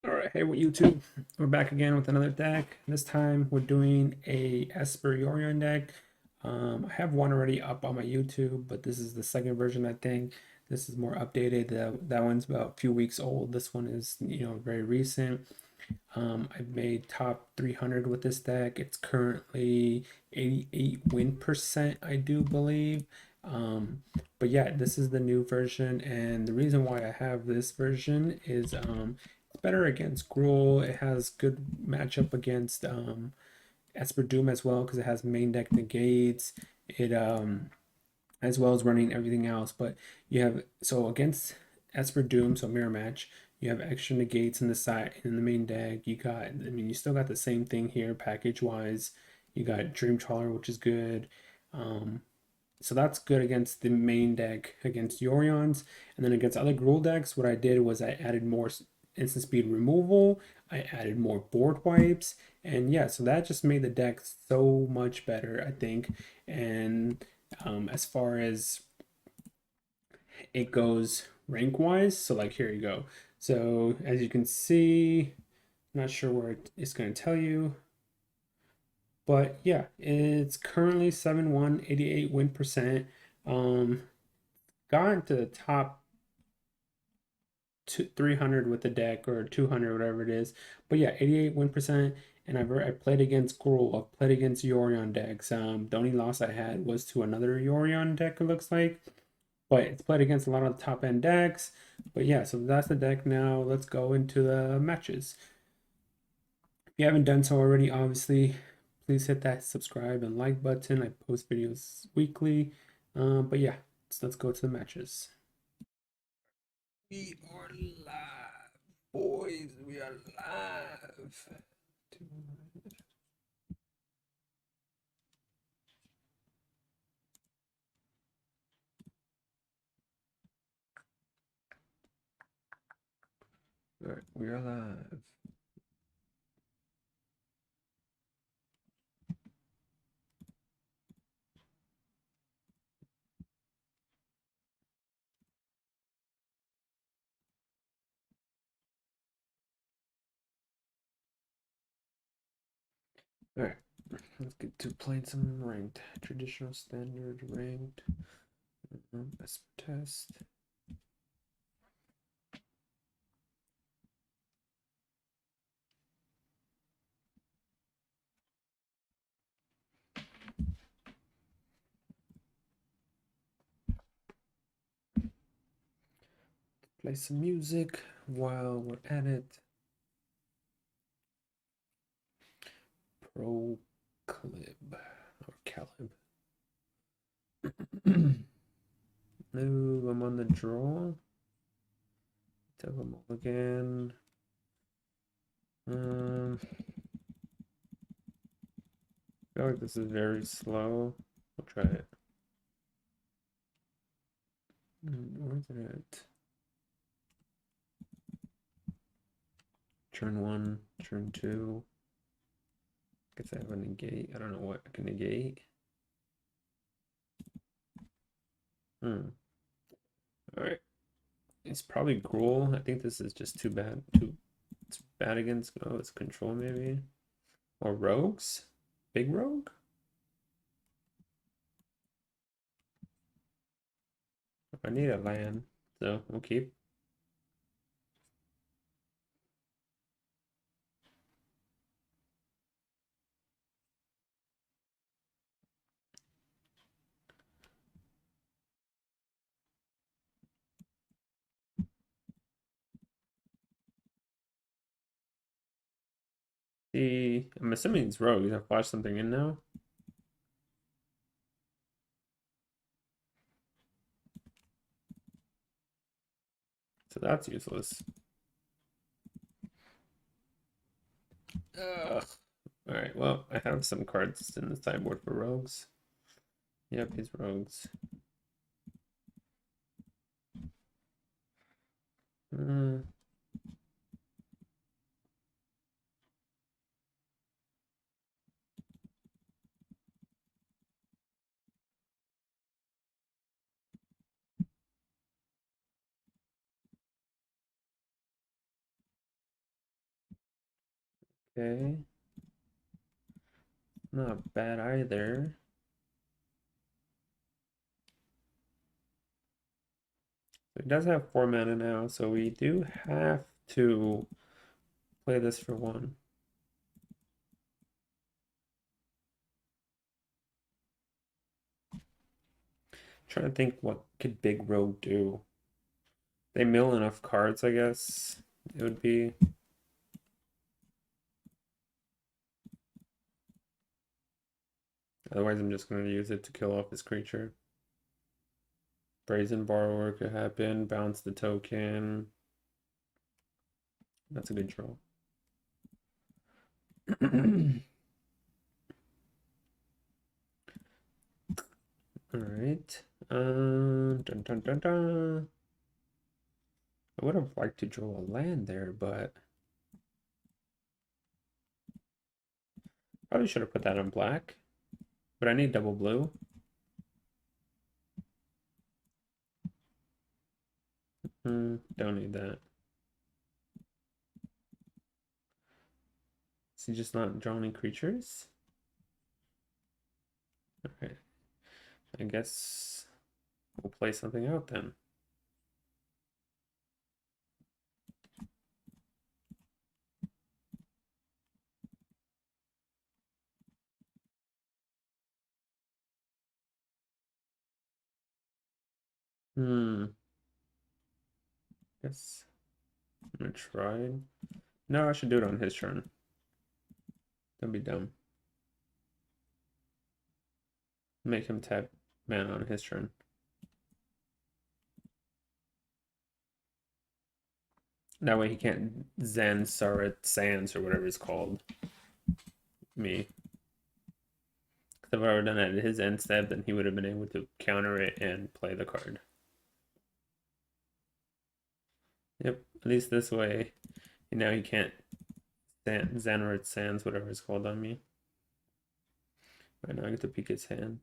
All right, hey, what YouTube? We're back again with another deck. This time we're doing a Esper Yorion deck. I have one already up on my YouTube, but this is the second version, I think. This is more updated. That one's about a few weeks old. This one is, very recent. I've made top 300 with this deck. It's currently 88 win percent, I do believe. But yeah, this is the new version, and the reason why I have this version is it's better against Gruul. It has good matchup against Esper Doom as well because it has main deck negates. It as well as running everything else. But you have so against Esper Doom, so mirror match, you have extra negates in the side in the main deck. You still got the same thing here package wise. You got Dream Trawler, which is good. Um, so that's good against the main deck against Yorions. And then against other Gruul decks, what I did was I added more instant speed removal. I added more board wipes. And yeah, so that just made the deck so much better, I think. And as far as it goes rank wise, so like here you go. So as you can see, I'm not sure where it's going to tell you, but yeah, it's currently 7-1, 88 win percent. Um, got into the top 300 with the deck or 200, whatever it is. But yeah, 88 win percent. And I played against Gruul. I've played against Yorion decks. The only loss I had was to another Yorion deck, it looks like. But it's played against a lot of the top end decks. But yeah, so that's the deck now. Let's go into the matches. If you haven't done so already, obviously, please hit that subscribe and like button. I post videos weekly. But yeah, so let's go to the matches. We are live, boys. We are live. All right, we are live. All right, let's get to playing some ranked, traditional, standard, ranked, Esper test. Play some music while we're at it. Pro Clib or Calib. No, I'm on the draw. Double mulligan. I feel like this is very slow. I'll try it. Where's it at? Turn one, turn two. Guess I have a negate. I don't know what I can negate. All right. It's probably Gruul. I think this is just too bad. It's bad against it's control maybe. Or rogues? Big rogue? I need a land, so we'll keep. I'm assuming it's rogues. I've flashed something in now. So that's useless. Ugh. All right, well, I have some cards in the sideboard for rogues. Yep, he's rogues. Uh, Okay. Not bad either. It does have 4 mana now, so we do have to play this for 1. Trying to think what could Big Rogue do. They mill enough cards, I guess. It would be. Otherwise, I'm just going to use it to kill off his creature. Brazen Borrower could happen. Bounce the token. That's a good draw. All right. Dun, dun, dun, dun. I would have liked to draw a land there, but probably should have put that on black. But I need double blue. Don't need that. Is he just not drawing any creatures? Okay. I guess we'll play something out then. Guess I'm gonna try. No, I should do it on his turn. That'd be dumb. Make him tap mana on his turn. That way he can't Zen Sarat Sands or whatever it's called. Me. If I were done at his end step, then he would have been able to counter it and play the card. Yep, at least this way, now he can't Zen or Sands, whatever it's called, on me. Right now I get to peek his hand.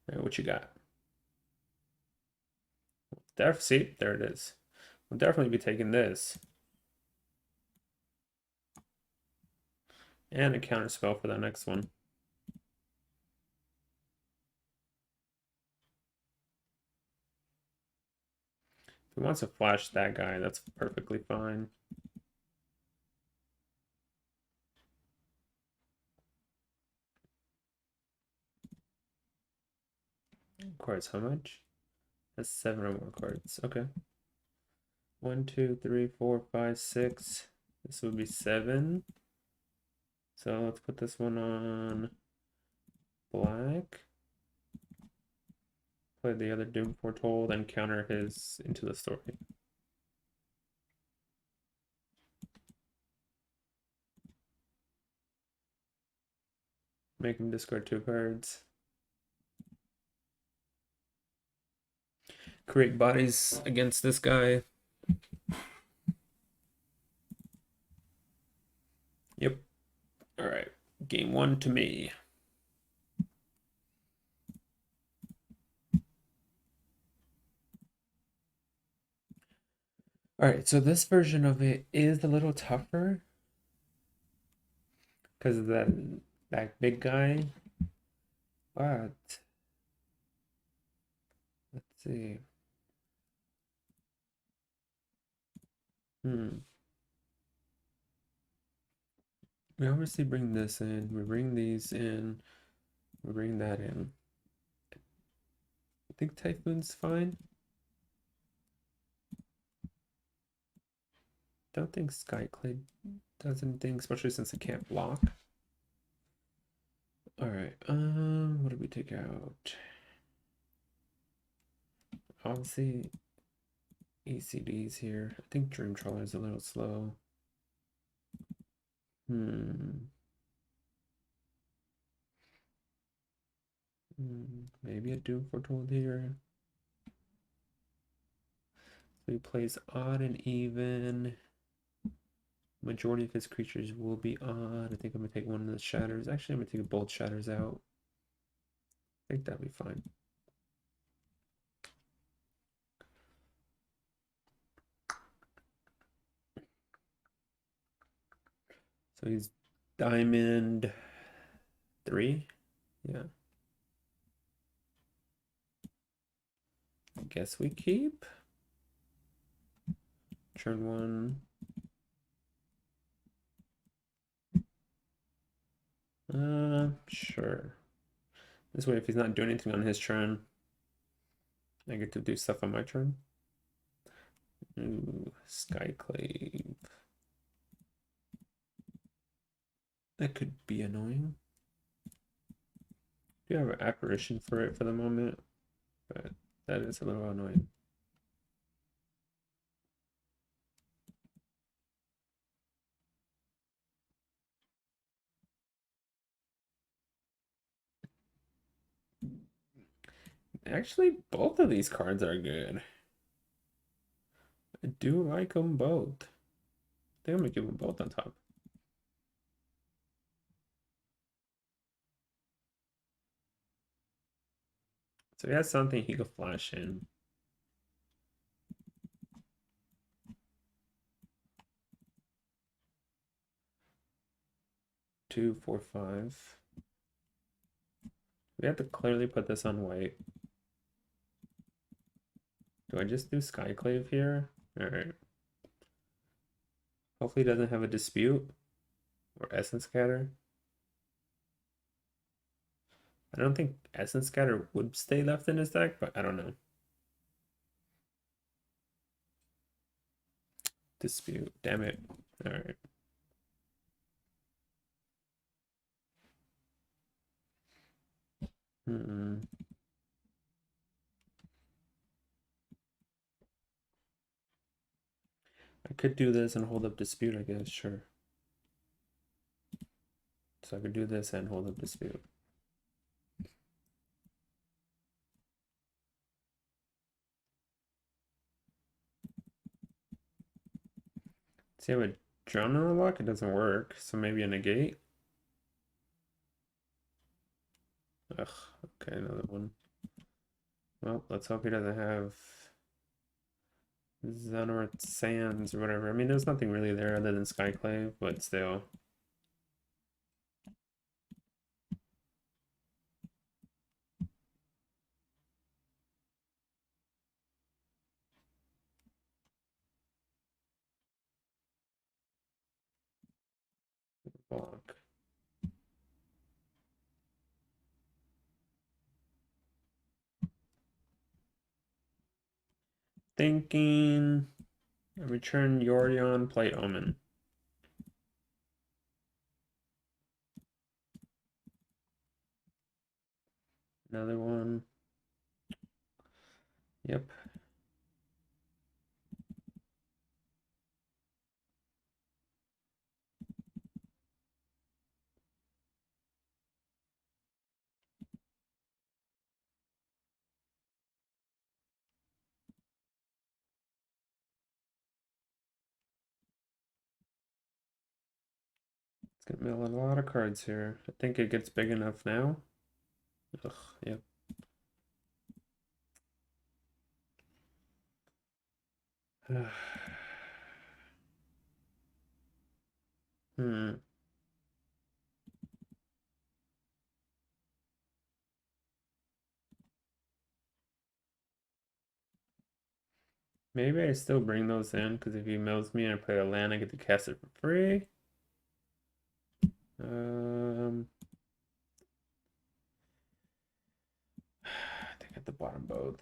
All right, what you got? See, there it is. We'll definitely be taking this. And a counter spell for that next one. If he wants to flash that guy, that's perfectly fine. Cards, how much? That's 7 or more cards. Okay. 1, 2, 3, 4, 5, 6. This would be 7. So let's put this one on black. Play the other Doom Foretold and counter his Into the Story. Make him discard 2 cards. Create bodies against this guy. Yep. All right. Game 1 to me. All right, so this version of it is a little tougher because of that big guy. But let's see. We obviously bring this in. We bring these in. We bring that in. I think Typhoon's fine. Don't think Skyclade does anything, especially since it can't block. All right. What did we take out? Obviously, ECD's here. I think Dream Trawler is a little slow. Maybe a Doom Foretold here. So he plays odd and even. Majority of his creatures will be odd. I think I'm gonna take one of the shatters. Actually, I'm gonna take both shatters out. I think that'll be fine. So he's diamond 3. Yeah. I guess we keep. Turn 1. Sure. This way, if he's not doing anything on his turn, I get to do stuff on my turn. Ooh, Skyclave. That could be annoying. Do have an apparition for it for the moment, but that is a little annoying. Actually, both of these cards are good. I do like them both. I think I'm gonna give them both on top. So he has something he could flash in. 2, 4, 5. We have to clearly put this on white. Do I just do Skyclave here? Alright. Hopefully he doesn't have a dispute or Essence Scatter. I don't think Essence Scatter would stay left in his deck, but I don't know. Dispute, damn it. Alright. I could do this and hold up dispute, I guess, sure. So I could do this and hold up dispute. See, I have a drone on the lock, it doesn't work, so maybe a negate. Ugh, okay, another one. Well, let's hope he doesn't have Xehanort Sands or whatever. I mean, there's nothing really there other than Skyclave, but still. Block. Thinking. Return Yorion, play Omen. Another one. Yep. It's gonna mill a lot of cards here. I think it gets big enough now. Ugh, yep. Hmm. Maybe I still bring those in because if he mills me and I play a land, I get to cast it for free. I think at the bottom both.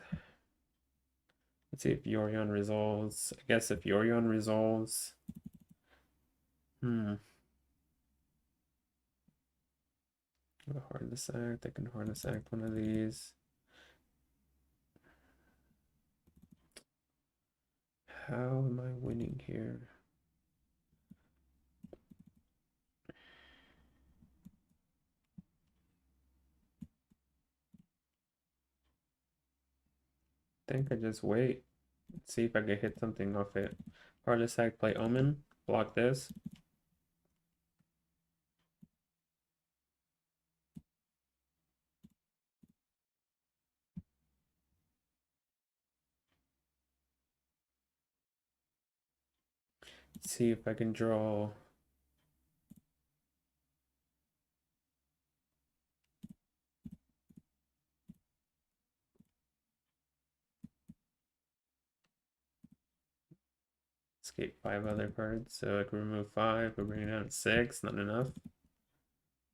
Let's see if Yorion resolves. I guess if Yorion resolves. Harness act. I can harness act one of these. How am I winning here? I think I just wait. See if I can hit something off it. Harness act, play Omen. Block this. See if I can draw escape 5 other cards, so I can remove 5, we're bringing it down to 6, not enough.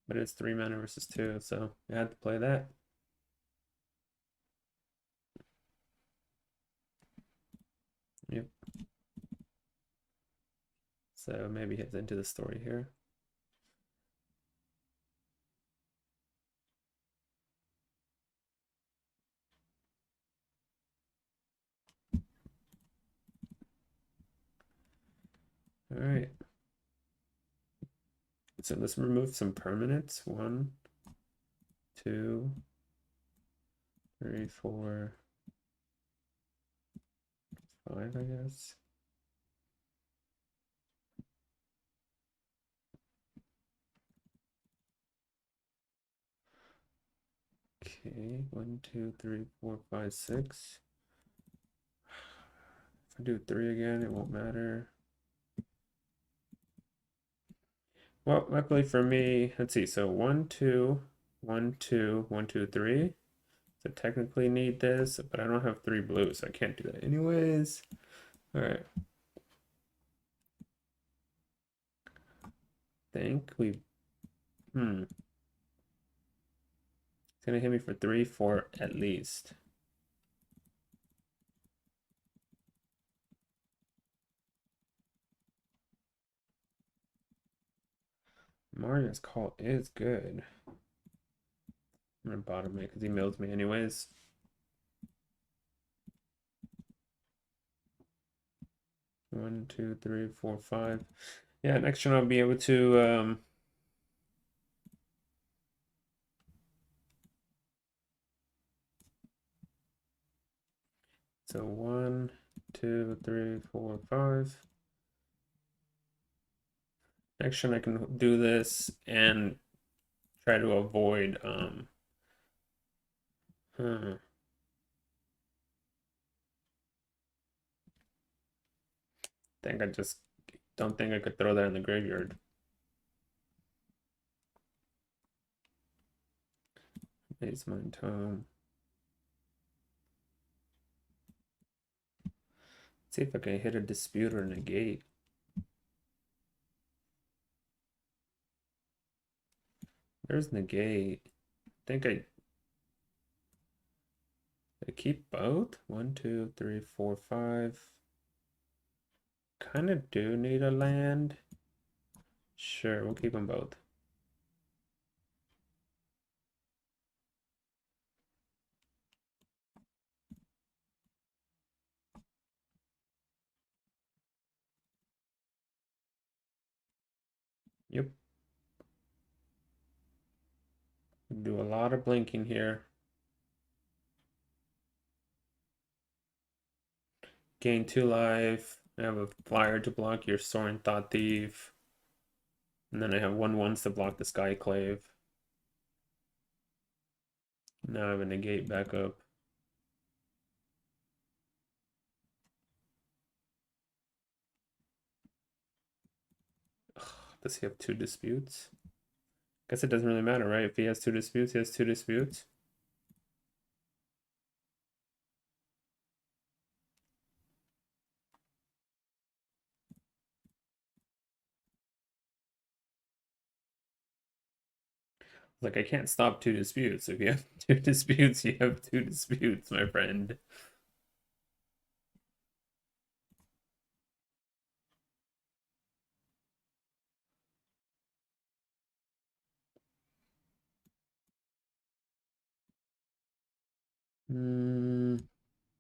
But it's 3 mana versus 2, so I had to play that. Yep. So maybe heads into the story here. All right. So let's remove some permanents. 1, 2, 3, 4, 5, I guess. Okay, 1, 2, 3, 4, 5, 6. If I do 3 again, it won't matter. Well, luckily for me, let's see. So 1, 2, 1, 2, 1, 2, 3. So technically need this, but I don't have 3 blues, so I can't do that anyways. All right. Think we, it's gonna hit me for 3, 4 at least. Mario's call is good. I'm gonna bottom it because he mills me anyways. One, two, three, four, 5. Yeah, next turn I'll be able to so 1, 2, 3, 4, 5. Next turn I can do this and try to avoid think I just don't think I could throw that in the graveyard. Ace Mine Tome. See if I can hit a dispute or negate. There's negate. I think I keep both. 1, 2, 3, 4, 5. Kind of do need a land. Sure, we'll keep them both. Yep. Do a lot of blinking here. Gain 2 life. I have a flyer to block your Soaring Thought Thief. And then I have 1/1s to block the Skyclave. Now I have a negate backup. Ugh, does he have 2 disputes? Guess it doesn't really matter, right? If he has 2 disputes, he has 2 disputes. Like, I can't stop 2 disputes. If you have 2 disputes, you have 2 disputes, my friend.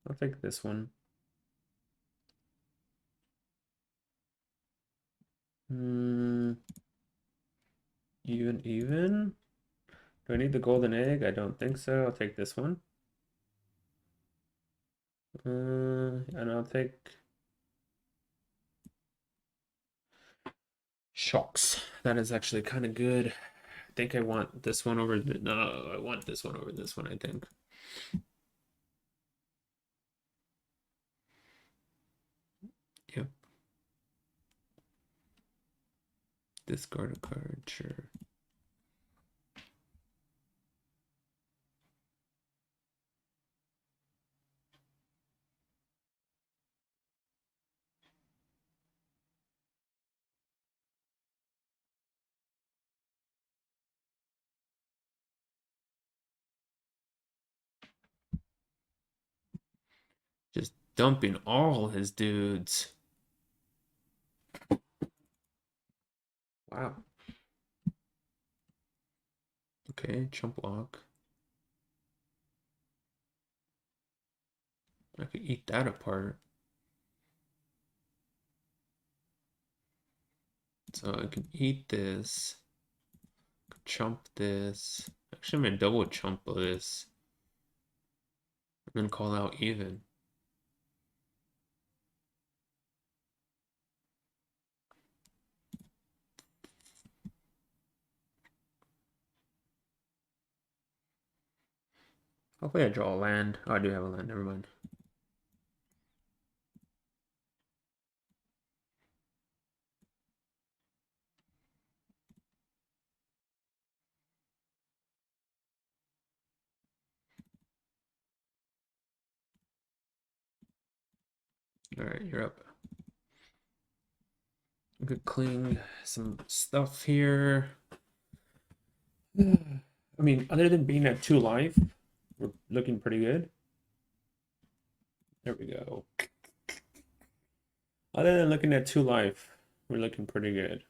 I'll take this one. Even? Do I need the golden egg? I don't think so. I'll take this one. And I'll take shocks. That is actually kind of good. I think I want this one over no, I want this one over this one, I think. Yep. Discard a card, sure. Just dumping all his dudes. Wow. Okay, chump block. I could eat that apart. So I can eat this. Chump this. Actually, I'm gonna double chump this. And then call out even. Hopefully I draw a land. Oh, I do have a land, never mind. Alright, you're up. I could cling some stuff here. I mean, other than being at 2 life, we're looking pretty good. There we go. Other than looking at 2 life, we're looking pretty good.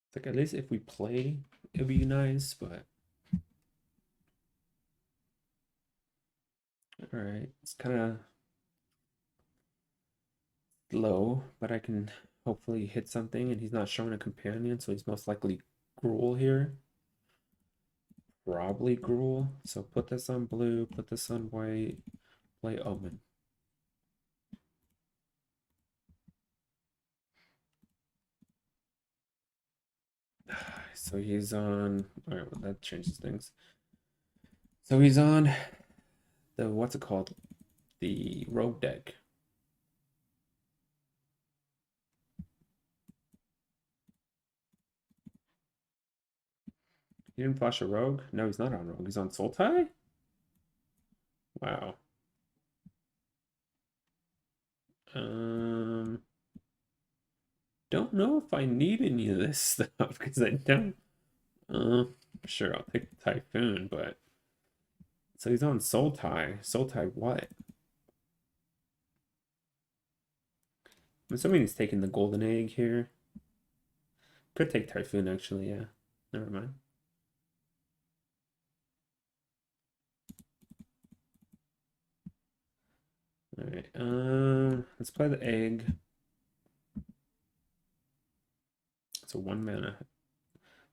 It's like, at least if we play, it'd be nice, but all right, it's kind of low, but I can hopefully hit something, and he's not showing a companion, so he's most likely Gruul here. Probably Gruul. So put this on blue, put this on white, play Omen. So he's on, all right, well, that changes things. So he's on the, what's it called? The rogue deck. He didn't flash a rogue? No, he's not on rogue. He's on Sultai? Wow. Don't know if I need any of this stuff because I don't. Sure, I'll take the Typhoon, but so he's on Sultai. Sultai what? I'm assuming he's taking the golden egg here. Could take Typhoon actually, yeah. Never mind. Alright, let's play the egg. So 1 mana.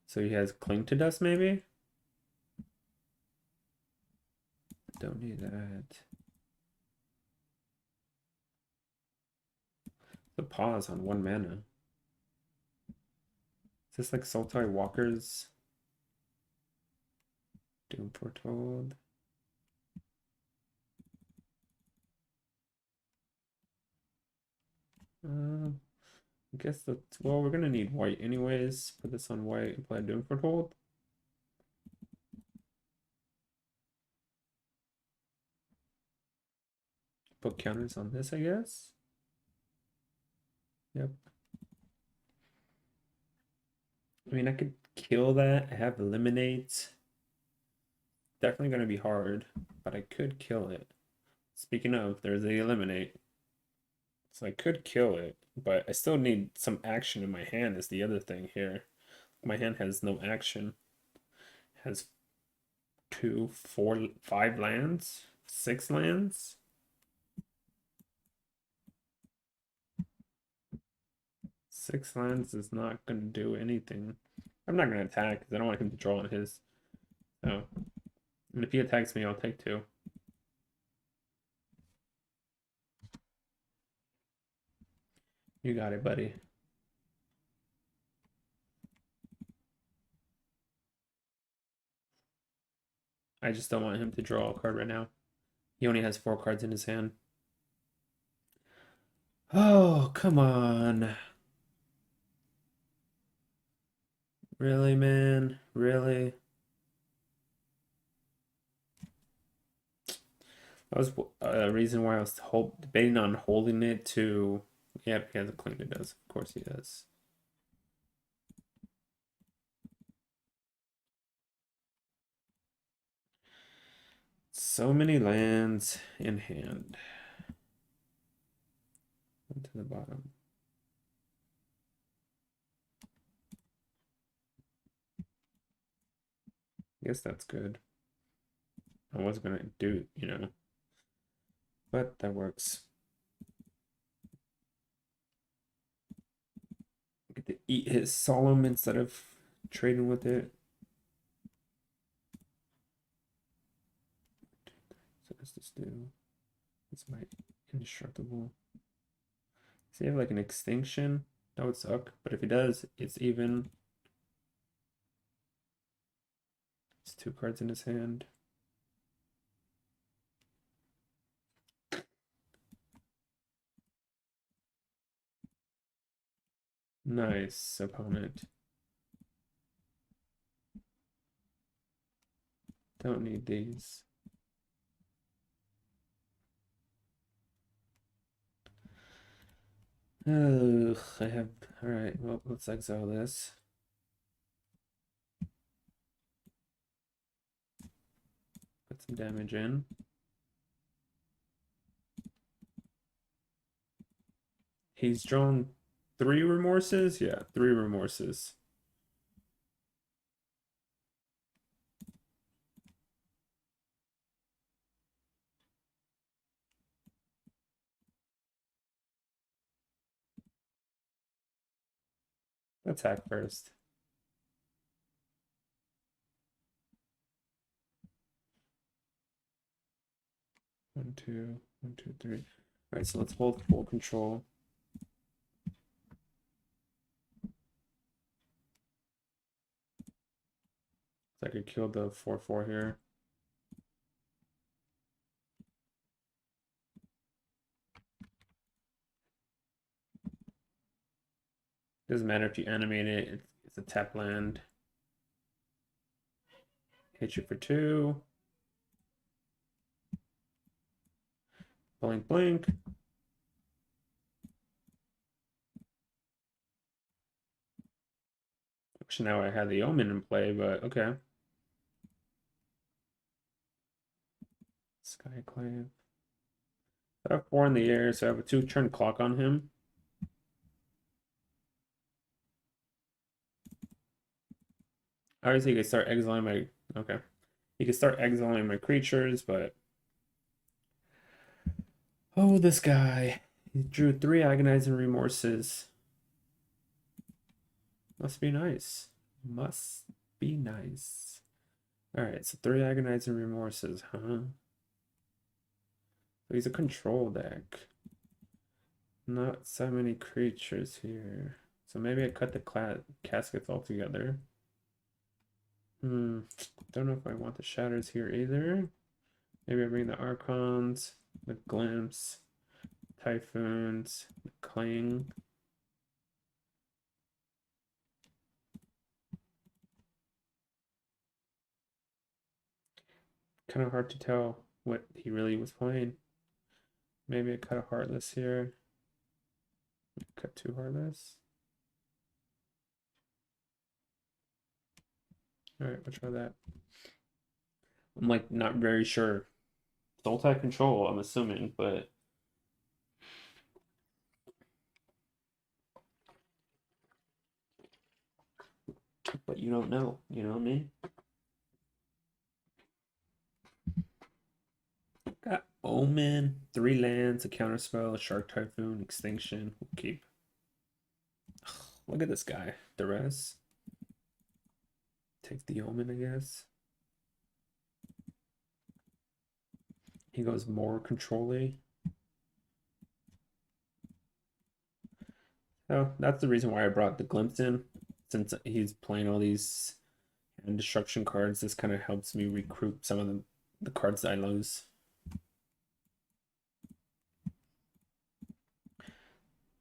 So he has Cling to Dust maybe? Don't need that. The pause on 1 mana. Is this like Sultai Walkers? Doom Foretold. I guess that's, well, we're gonna need white anyways. Put this on white and play Doom Foretold. Put counters on this, I guess. Yep. I mean, I could kill that. I have Eliminate. Definitely gonna be hard, but I could kill it. Speaking of, there's the Eliminate. So I could kill it, but I still need some action in my hand is the other thing here. My hand has no action. It has 2, 4, 5 lands, 6 lands. Six lands is not going to do anything. I'm not going to attack because I don't want him to draw on his. So, and if he attacks me, I'll take 2. You got it, buddy. I just don't want him to draw a card right now. He only has 4 cards in his hand. Oh, come on. Really, man? Really? That was a reason why I was debating on holding it to Yep, he has a clink, it does. Of course he does. So many lands in hand. To the bottom. I guess that's good. I was gonna do, you know, but that works. Get to eat his solemn instead of trading with it. So what does this do? It's my indestructible. Does he have like an extinction? That would suck. But if he does, it's even. It's 2 cards in his hand. Nice, opponent. Don't need these. Ugh, I have. All right, well, let's exile this. Put some damage in. He's drawn 3 remorses? Yeah, 3 remorses. Attack first. One, two, 1, 2, 3. All right, so let's hold full control. So I could kill the 4/4 here. Doesn't matter if you animate it, it's a tap land. Hit you for 2. Blink, blink. Wish now I had the Omen in play, but okay. Skyclave. I have 4 in the air, so I have a 2-turn clock on him. Obviously, you can start exiling my. Okay. You can start exiling my creatures, but. Oh, this guy. He drew 3 agonizing remorses. Must be nice. Must be nice. Alright, so 3 agonizing remorses, huh? So he's a control deck. Not so many creatures here. So maybe I cut the caskets altogether. Don't know if I want the shatters here either. Maybe I bring the Archons, the Glimpse, Typhoons, the Cling. Kind of hard to tell what he really was playing. Maybe I cut a Heartless here. Cut 2 Heartless. Alright, we'll try that. I'm like not very sure. Sultai control, I'm assuming, but you don't know, you know what I mean? Got Omen, 3 lands, a counterspell, a Shark Typhoon, Extinction. We'll keep. Look at this guy. Duress. Take the Omen, I guess. He goes more control-y. Oh, that's the reason why I brought the Glimpse in. Since he's playing all these destruction cards, this kind of helps me recruit some of the cards that I lose.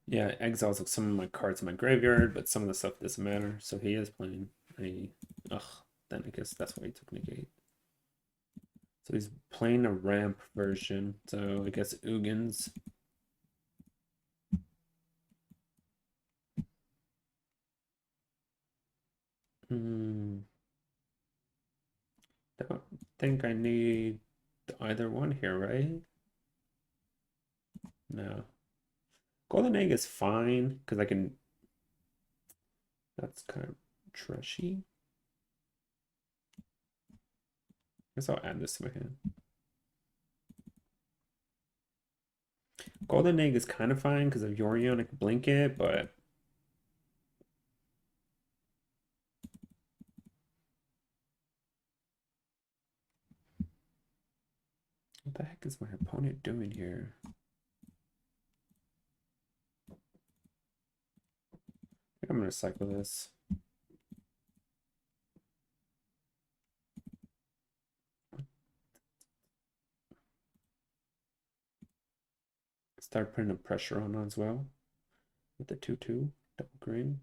Yeah, exiles like some of my cards in my graveyard, but some of the stuff doesn't matter. So he is playing a. Ugh, then I guess that's why he took negate. So he's playing a ramp version. So I guess Ugins. Don't think I need either one here, right? No. Golden egg is fine because I can. That's kind of trashy. Guess I'll add this to my hand. Golden egg is kind of fine because of Yorion. I can blink it, but what the heck is my opponent doing here? I think I'm gonna cycle this. Start putting a pressure on as well with the 2/2 double green.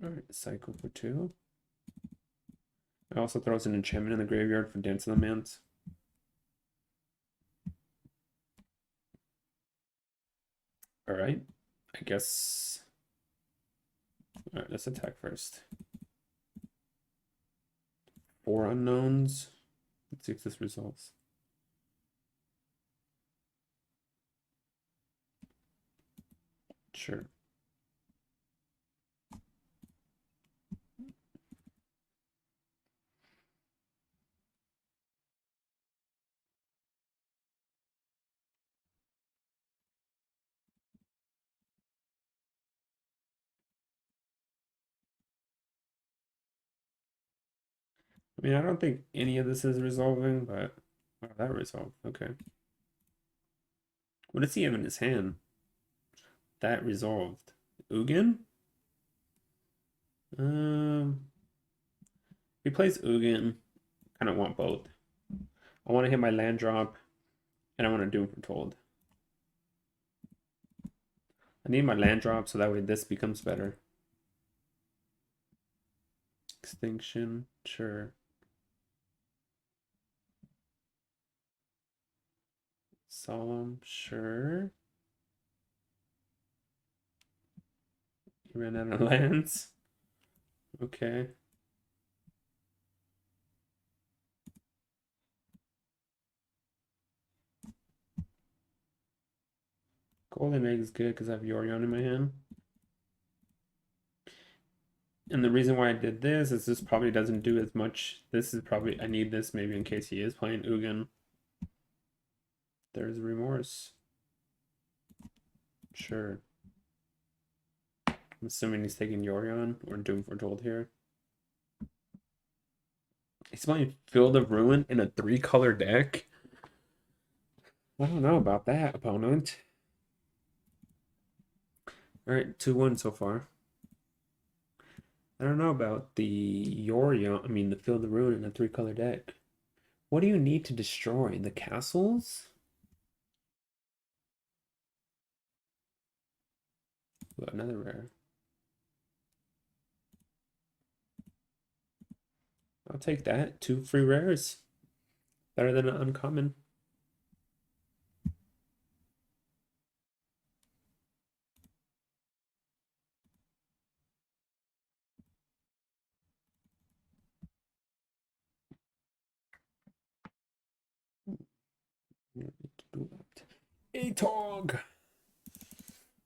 All right, cycle for 2. It also throws an enchantment in the graveyard for Dance of the Mans. All right, I guess. All right, let's attack first. 4 unknowns. Let's see if this resolves. Sure. I mean, I don't think any of this is resolving, but oh, that resolved. Okay. What does he have in his hand? That resolved. Ugin? If he plays Ugin, kind of want both. I want to hit my land drop, and I want to Doom Foretold. I need my land drop so that way this becomes better. Extinction, sure. Solemn, sure. He ran out of lands. Okay. Golden egg is good because I have Yorion in my hand. And the reason why I did this is this probably doesn't do as much. This is probably, I need this maybe in case he is playing Ugin. There's remorse. Sure. I'm assuming he's taking Yorion or Doom Foretold here. He's playing Field of Ruin in a 3-color deck. I don't know about that, opponent. All right, 2-1 so far. I don't know about the Yorion, I mean the Field of Ruin in a 3-color deck. What do you need to destroy? The castles? Ooh, another rare. I'll take that. 2 free rares. Better than an uncommon. ATOG.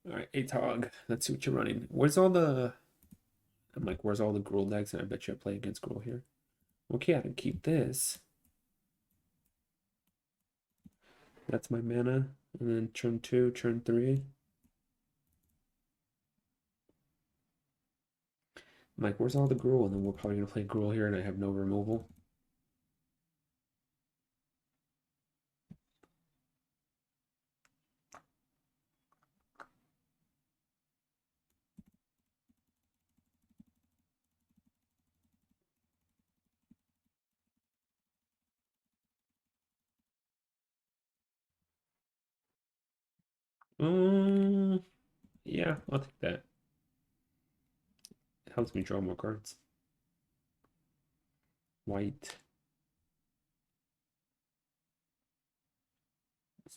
All right, ATOG. Let's see what you're running. Where's all the... I'm like, where's all the Gruul decks? And I bet you I play against Gruul here. Okay, I can keep this. That's my mana. And then turn 2, turn 3. I'm like, where's all the Gruul? And then we're probably going to play Gruul here and I have no removal. Yeah, I'll take that. It helps me draw more cards. White.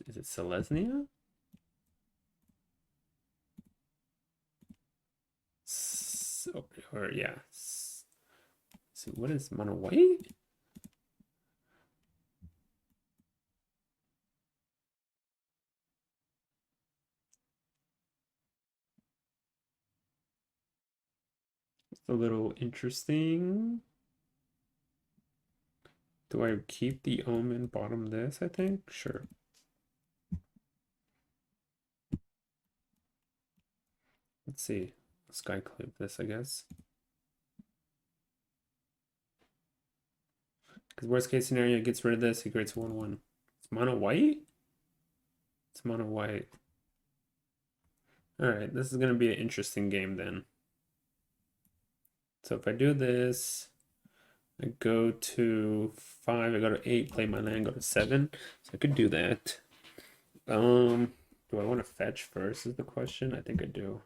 Is it Selesnya? Or yeah, So what is mono white? It's a little interesting. Do I keep the Omen bottom this, I think? Sure. Let's see. Sky clip this, I guess. Because worst case scenario, it gets rid of this, he creates 1/1. It's mono white? It's mono white. Alright, this is gonna be an interesting game then. So if I do this, I go to 5, I go to 8, play my land, go to 7. So I could do that. Do I want to fetch first is the question? I think I do.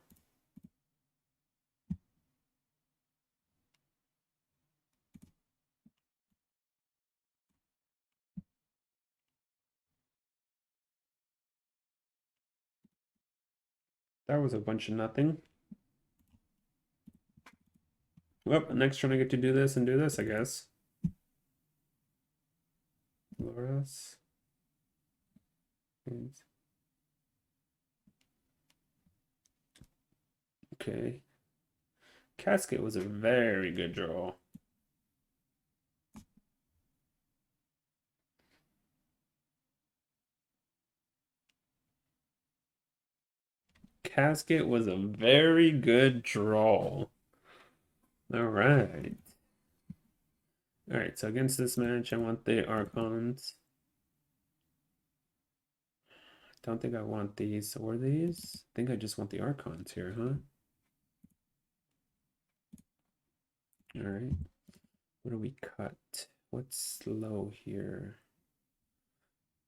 That was a bunch of nothing. Well, next turn I get to do this and do this, I guess. Loras. Okay. Casket was a very good draw. Casket was a very good draw. All right. All right, so against this match, I want the Archons. Don't think I want these or these. I think I just want the Archons here, huh? All right. What do we cut? What's low here?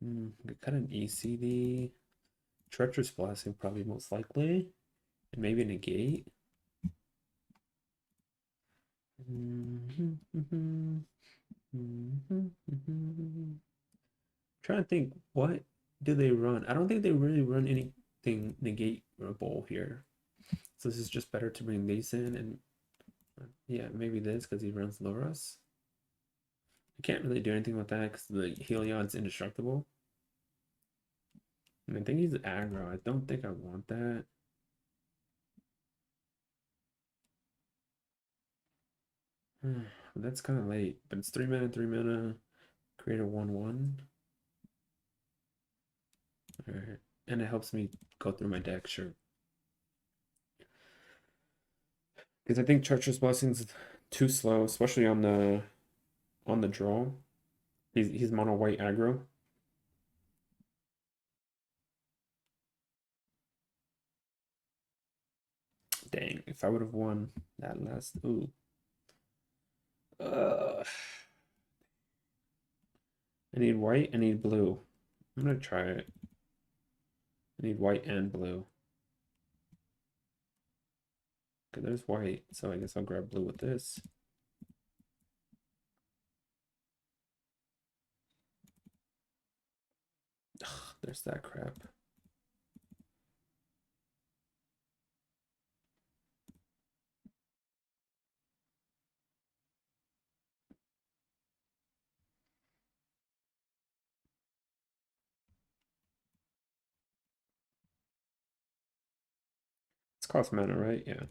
We could cut an ECD. Treacherous Blessing, probably most likely. And maybe negate. Trying to think, what do they run? I don't think they really run anything negateable here. So this is just better to bring these in and yeah, maybe this because he runs Loras. I can't really do anything with that because the Helion's indestructible. And I think he's aggro. I don't think I want that. That's kind of late, but it's 3 mana, 3 mana. Create a 1/1. Alright. And it helps me go through my deck, sure. Because I think Treacherous Blessing's too slow, especially on the draw. He's mono white aggro. Dang, if I would have won that last. Ooh. I need white, I need blue. I'm gonna try it. I need white and blue. Okay, there's white, so I guess I'll grab blue with this. Ugh, there's that crap. It's cost mana, right? Yeah.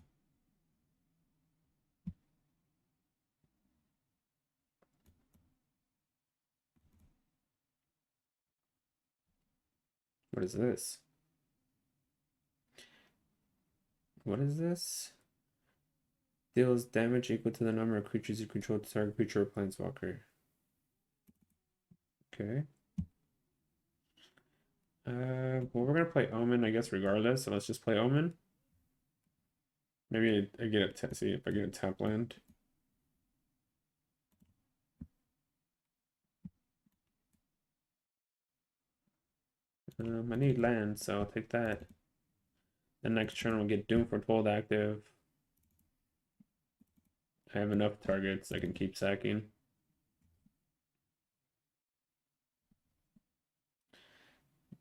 What is this? What is this? Deals damage equal to the number of creatures you control to target creature or planeswalker. Okay. Well, we're gonna play Omen, I guess, regardless. So let's just play Omen. Maybe I get a see if I get a tap land. I need land, so I'll take that. The next turn we'll get Doom Foretold active. I have enough targets I can keep sacking.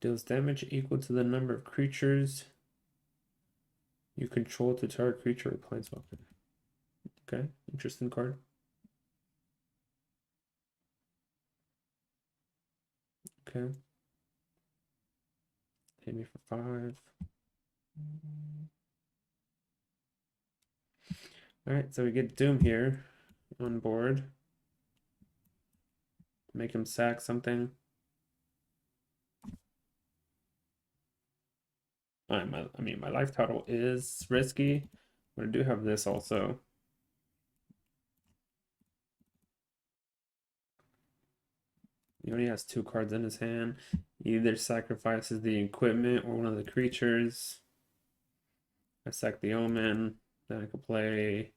Deals damage equal to the number of creatures you control to target creature or planeswalker. Okay, interesting card. Okay. Hit me for 5. Alright, so we get Doom here on board. Make him sack something. I mean, my life total is risky, but I do have this also. He only has 2 cards in his hand. He either sacrifices the equipment or one of the creatures. I sack the Omen. Then I could play.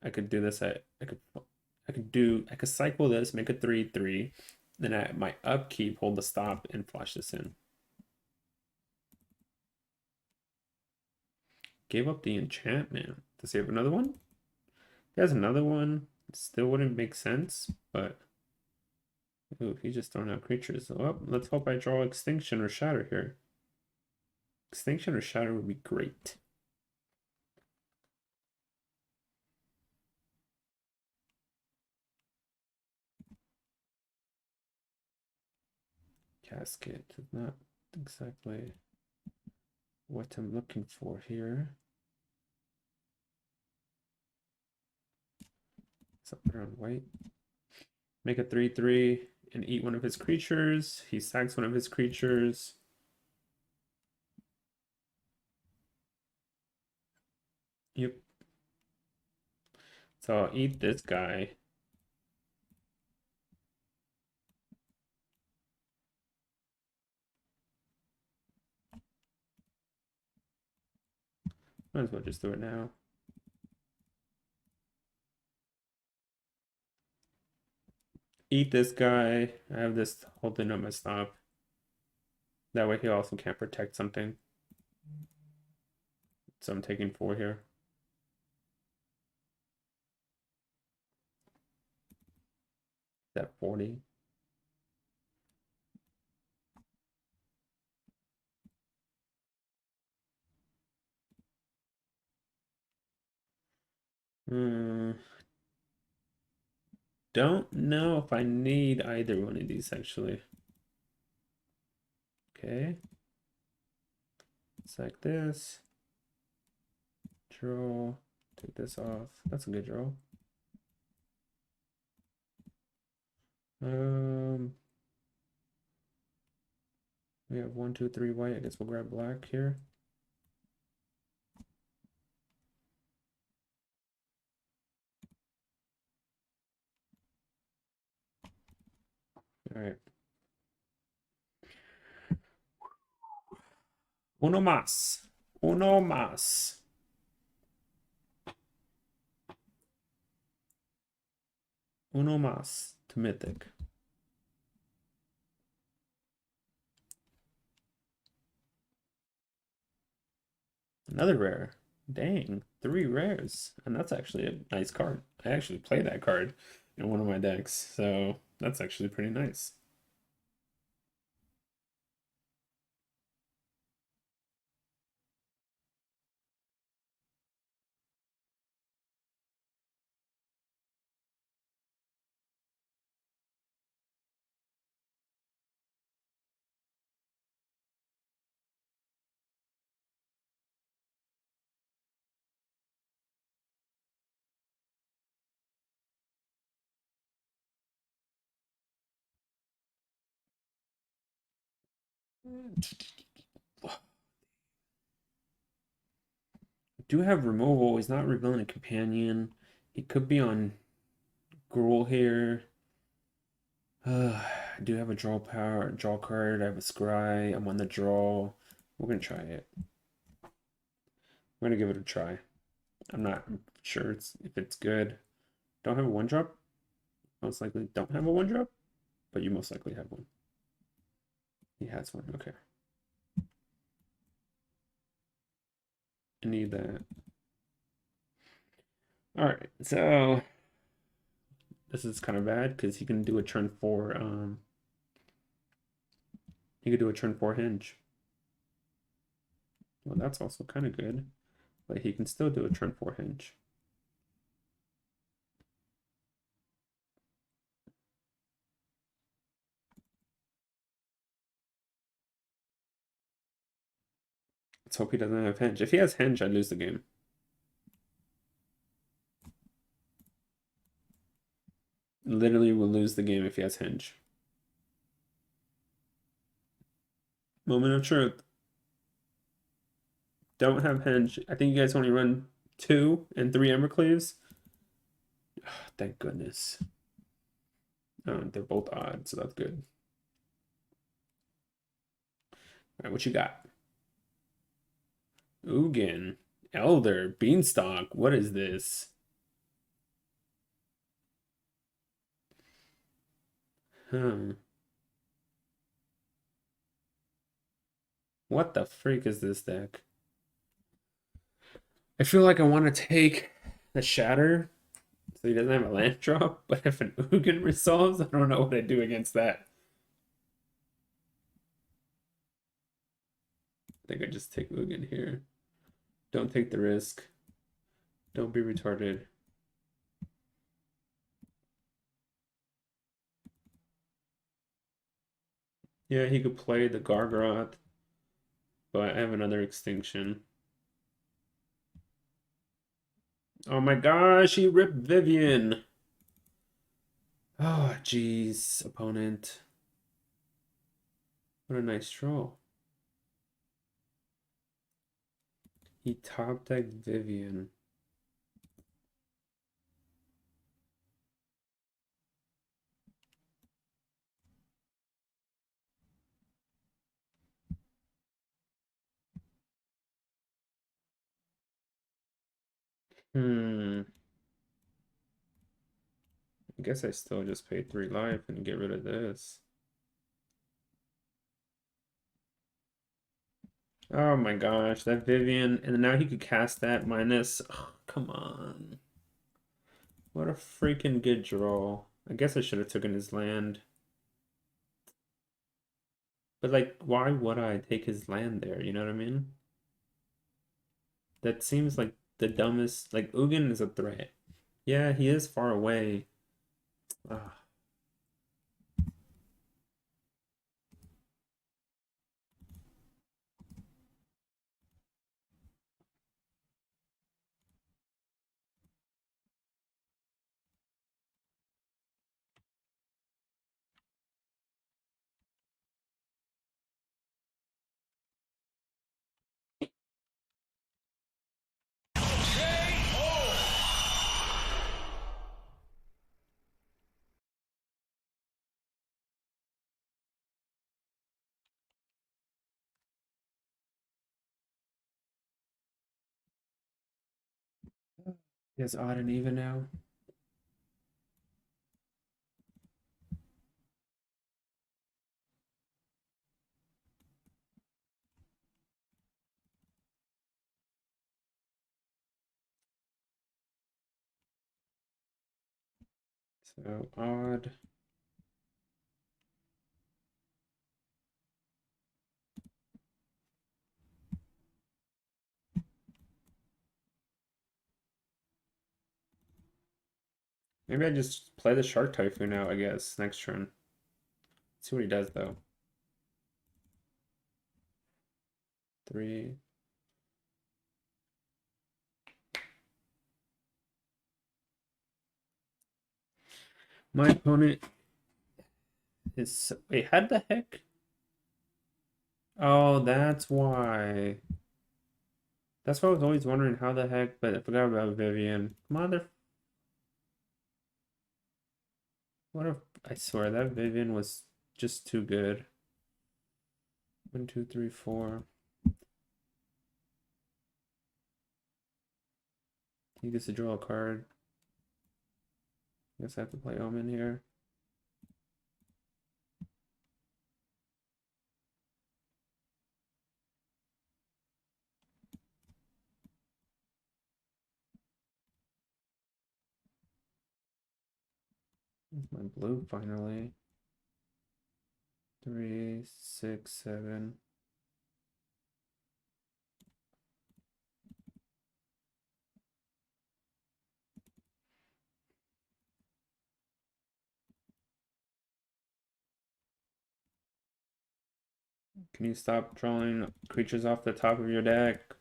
I could do this. I could cycle this, make a 3/3. Then at my upkeep, hold the stop and flash this in. Gave up the enchantment. Does he have another one? If he has another one, it still wouldn't make sense, but ooh, he's just throwing out creatures. Well, let's hope I draw Extinction or Shatter here. Extinction or Shatter would be great. Casket is not exactly what I'm looking for here. Something around white. Make a 3/3 and eat one of his creatures. He sacks one of his creatures. Yep. So I'll eat this guy. Might as well just do it now. Eat this guy. I have this holding up my stop. That way he also can't protect something. So I'm taking 4 here. That 40. Don't know if I need either one of these actually. Okay. It's like this. Draw. Take this off. That's a good draw. We have 1, 2, 3 white. I guess we'll grab black here. All right. Uno más. Uno más. Uno más to Mythic. Another rare. Dang, 3 rares. And that's actually a nice card. I actually play that card in one of my decks, so that's actually pretty nice. Do have removal. He's not revealing a companion. He could be on Gruul here. I do have a draw card. I have a scry. I'm on the draw. We're gonna try it. We're gonna give it a try. I'm not sure if it's good. Don't have a 1-drop. Most likely don't have a 1-drop, but you most likely have one. He has one. Okay. I need that. All right, so this is kind of bad because he can do a turn 4. He could do a turn 4 hinge. Well, that's also kind of good, but he can still do a turn 4 hinge. Let's hope he doesn't have Henge. If he has Henge, I lose the game. Literally will lose the game if he has Henge. Moment of truth. Don't have Henge. I think you guys only run 2 and 3 Embercleaves. Oh, thank goodness. Oh, they're both odd, so that's good. All right, what you got? Ugin, Elder, Beanstalk. What is this? What the freak is this deck? I feel like I want to take the Shatter so he doesn't have a land drop, but if an Ugin resolves, I don't know what I do against that. I think I just take Ugin here. Don't take the risk. Don't be retarded. Yeah, he could play the Gargaroth, but I have another extinction. Oh my gosh, he ripped Vivian. Oh, jeez, opponent. What a nice draw. He top decked Vivian. I guess I still just pay 3 life and get rid of this. Oh my gosh, that Vivian, and now he could cast that minus. Oh, come on. What a freaking good draw. I guess I should have taken his land. But like, why would I take his land there? You know what I mean? That seems like the dumbest. Like, Ugin is a threat. Yeah, he is far away. Ah. He has odd and even now. So odd. Maybe I just play the Shark Typhoon out, I guess, next turn. See what he does though. 3. My opponent is. Wait, how the heck? Oh, that's why. That's why I was always wondering how the heck, but I forgot about Vivian. Mother. What if. I swear that Vivian was just too good. 1, 2, 3, 4. He gets to draw a card. Guess I have to play Omen here. My blue finally. 3, 6, 7. Can you stop drawing creatures off the top of your deck?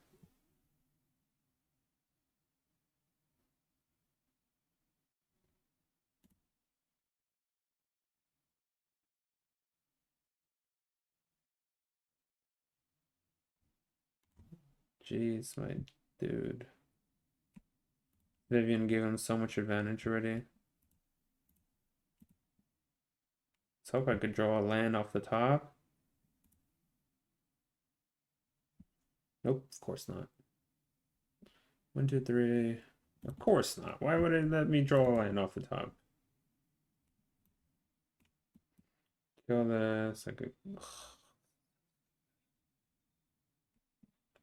Jeez, my dude. Vivian gave him so much advantage already. Let's hope I could draw a land off the top. Nope, of course not. 1, 2, 3. Of course not. Why would it let me draw a land off the top? Kill this. I could. Ugh.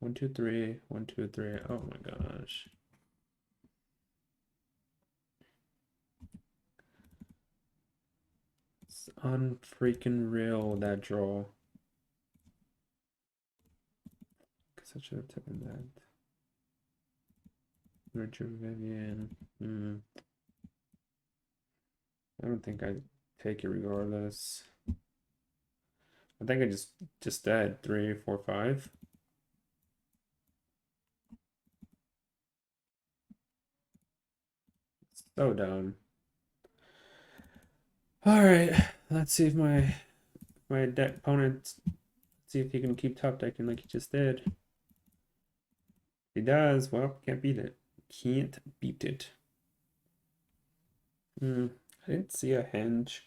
1, 2, 3. 1, 2, 3. Oh my gosh. It's unfreaking real, that draw. Guess I should have taken that. Richard Vivian. I don't think I take it regardless. I think I just dead 3, 4, 5. So down. All right, let's see if my deck opponent, see if he can keep top decking like he just did. If he does, well, can't beat it. Can't beat it. I didn't see a Henge.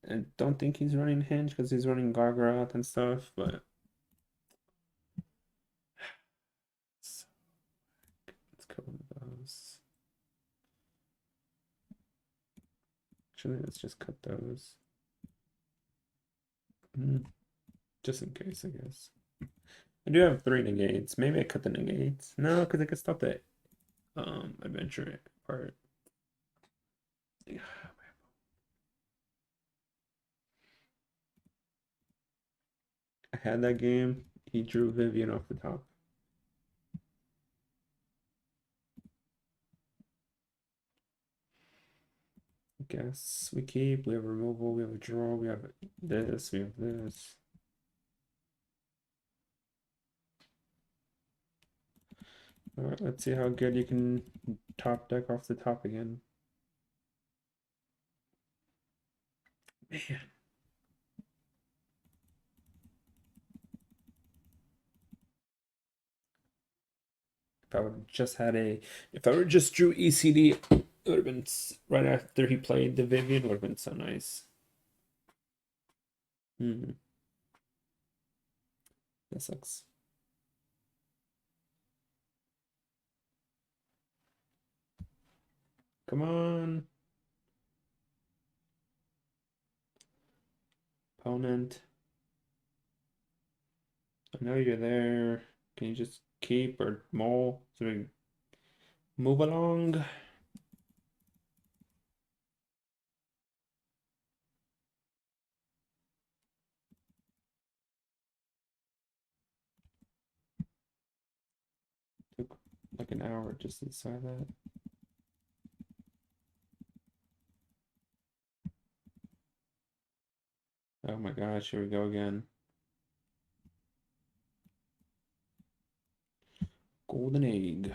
I don't think he's running Henge because he's running Gargaroth and stuff, but let's go with those. Actually, let's just cut those. Just in case, I guess. I do have 3 negates. Maybe I cut the negates. No, because I could stop the adventure part. Yeah. I had that game. He drew Vivian off the top. I guess we keep. We have removal. We have a draw. We have this. We have this. All right, let's see how good you can top deck off the top again. Man. If I would just had a, if I would just drew ECD, it would have been right after he played the Vivian. Would have been so nice. That sucks. Come on, opponent. I know you're there. Can you just keep or mole so we move along? Took like an hour just to decide that. Oh my gosh, here we go again. Golden egg.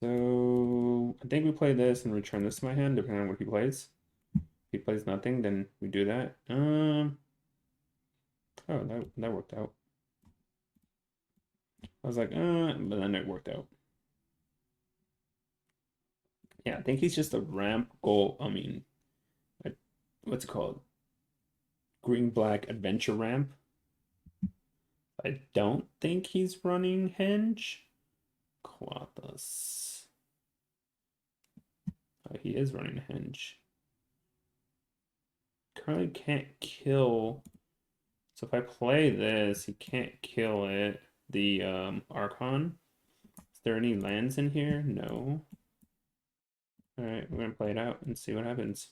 So I think we play this and return this to my hand, depending on what he plays. If he plays nothing, then we do that. Oh, that worked out. I was like, but then it worked out. Yeah, I think he's just a ramp goal. I mean, what's it called? Green black adventure ramp. I don't think he's running Henge. Quathos. Oh, he is running Henge. Currently can't kill. So if I play this, he can't kill it. The Archon. Is there any lands in here? No. Alright, we're gonna play it out and see what happens.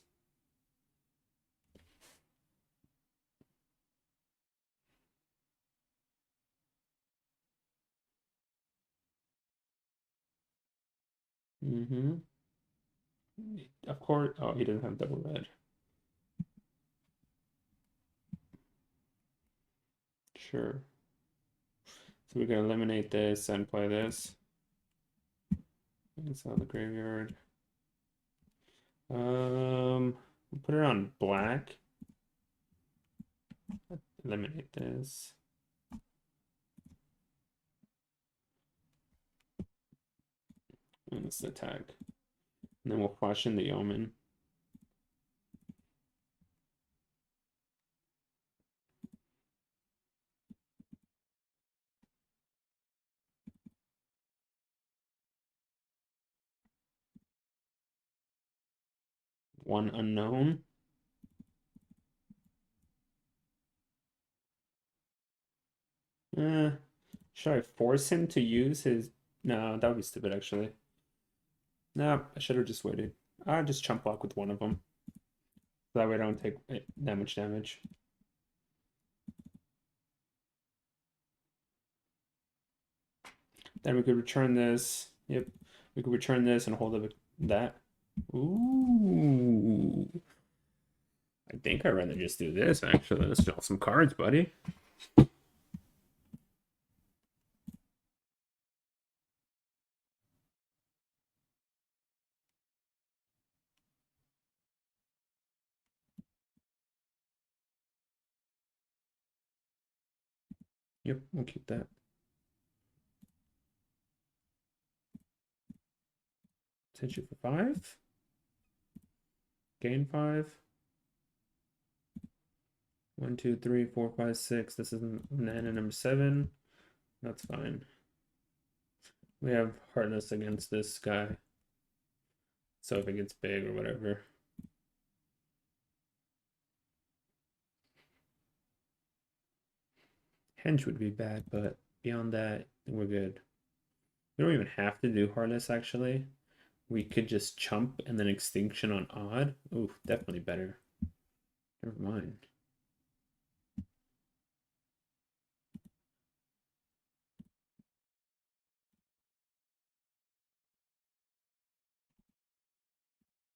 Of course. Oh, he doesn't have double red. Sure. So we can eliminate this and play this. It's on the graveyard. We'll put it on black. Eliminate this. And let's attack. And then we'll flash in the Yeoman. One unknown. Should I force him to use his... No, that would be stupid, actually. No, I should have just waited. I'll just chump block with one of them. That way I don't take that much damage. Then we could return this. Yep. We could return this and hold up that. Ooh. I think I'd rather just do this, actually. Let's draw some cards, buddy. Yep, we'll keep that. Hit you for 5. Gain 5. 1, 2, 3, 4, 5, 6. This is mana number 7. That's fine. We have hardness against this guy. So if it gets big or whatever. Henge would be bad, but beyond that, we're good. We don't even have to do hardness, actually. We could just chump and then extinction on odd. Ooh, definitely better. Never mind.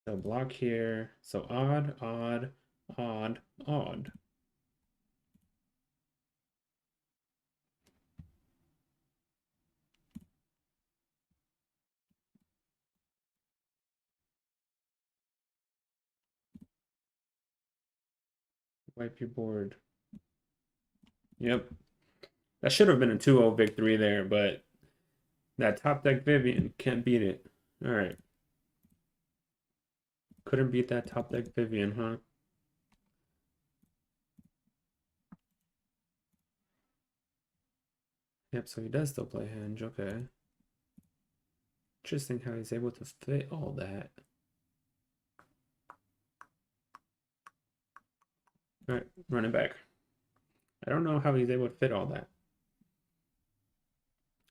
So block here. So odd, odd, odd, odd. Wipe your board. Yep. That should have been a 2-0 victory there, but that top deck Vivian can't beat it. All right. Couldn't beat that top deck Vivian, huh? Yep, so he does still play Henge, okay. Interesting how he's able to fit all that. All right, run it back. I don't know how he's able to fit all that.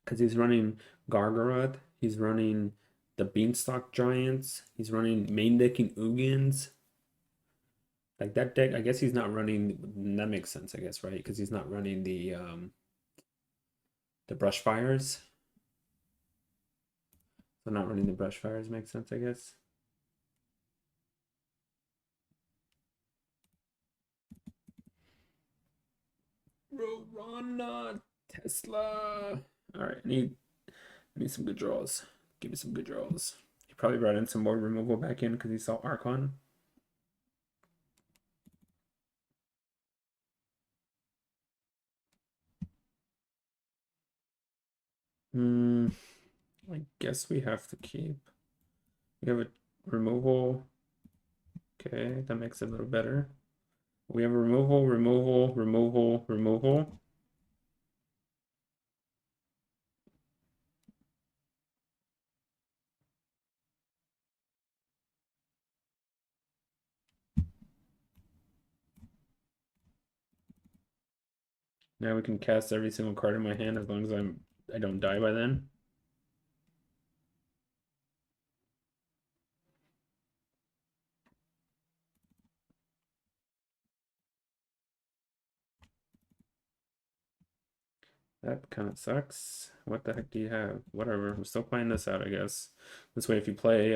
Because he's running Gargaroth, he's running the Beanstalk Giants, he's running main decking Ugins. Like that deck, I guess he's not running, that makes sense, I guess, right? Because he's not running the brush fires. So not running the brush fires makes sense, I guess. Rorana Tesla. All right, I need some good draws. Give me some good draws. He probably brought in some more removal back in because he saw Archon. I guess we have to keep. We have a removal. Okay, that makes it a little better. We have a removal, removal, removal, removal. Now we can cast every single card in my hand as long as I don't die by then. That kind of sucks. What the heck do you have? Whatever. I'm still playing this out, I guess. This way, if you play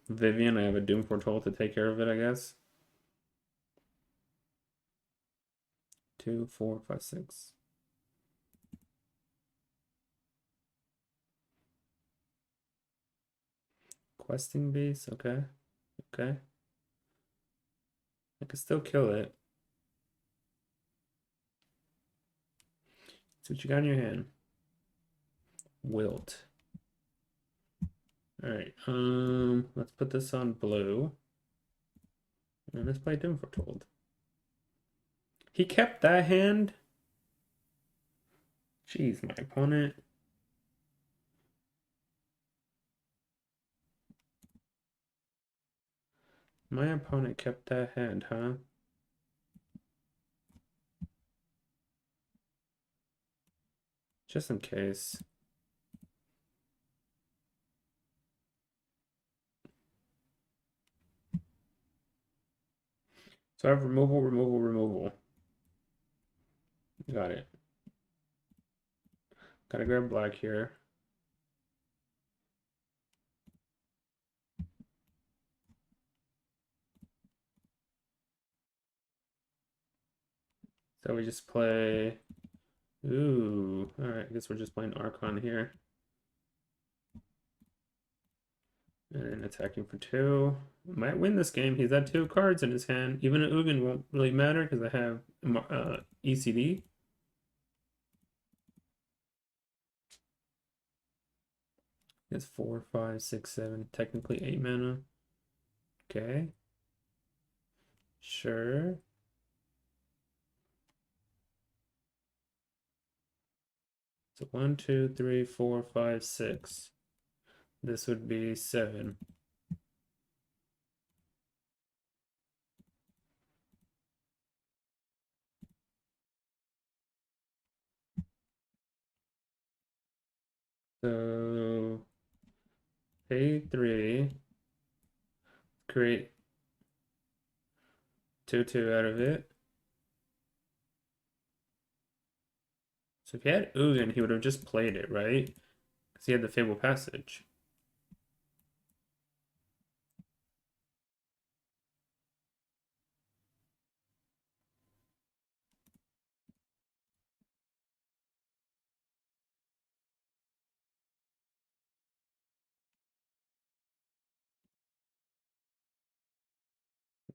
Vivian, I have a Doom Foretold to take care of it, I guess. 2, 4, 5, 6. Questing beast, okay. Okay. I could still kill it. See what you got in your hand. Wilt. Alright, let's put this on blue. And let's play Doom Foretold. He kept that hand? Jeez, my opponent. My opponent kept that hand, huh? Just in case. So I have removal, removal, removal. Got it. Gotta grab black here. So we just play. Ooh, all right. I guess we're just playing Archon here. And attacking for 2. Might win this game. He's got 2 cards in his hand. Even an Ugin won't really matter because I have ECD. It's 4, 5, 6, 7, technically 8 mana. Okay. Sure. So 1, 2, 3, 4, 5, 6. This would be 7. So pay 3, create 2/2 out of it. So if he had Ugin, he would have just played it, right? Because he had the Fable Passage.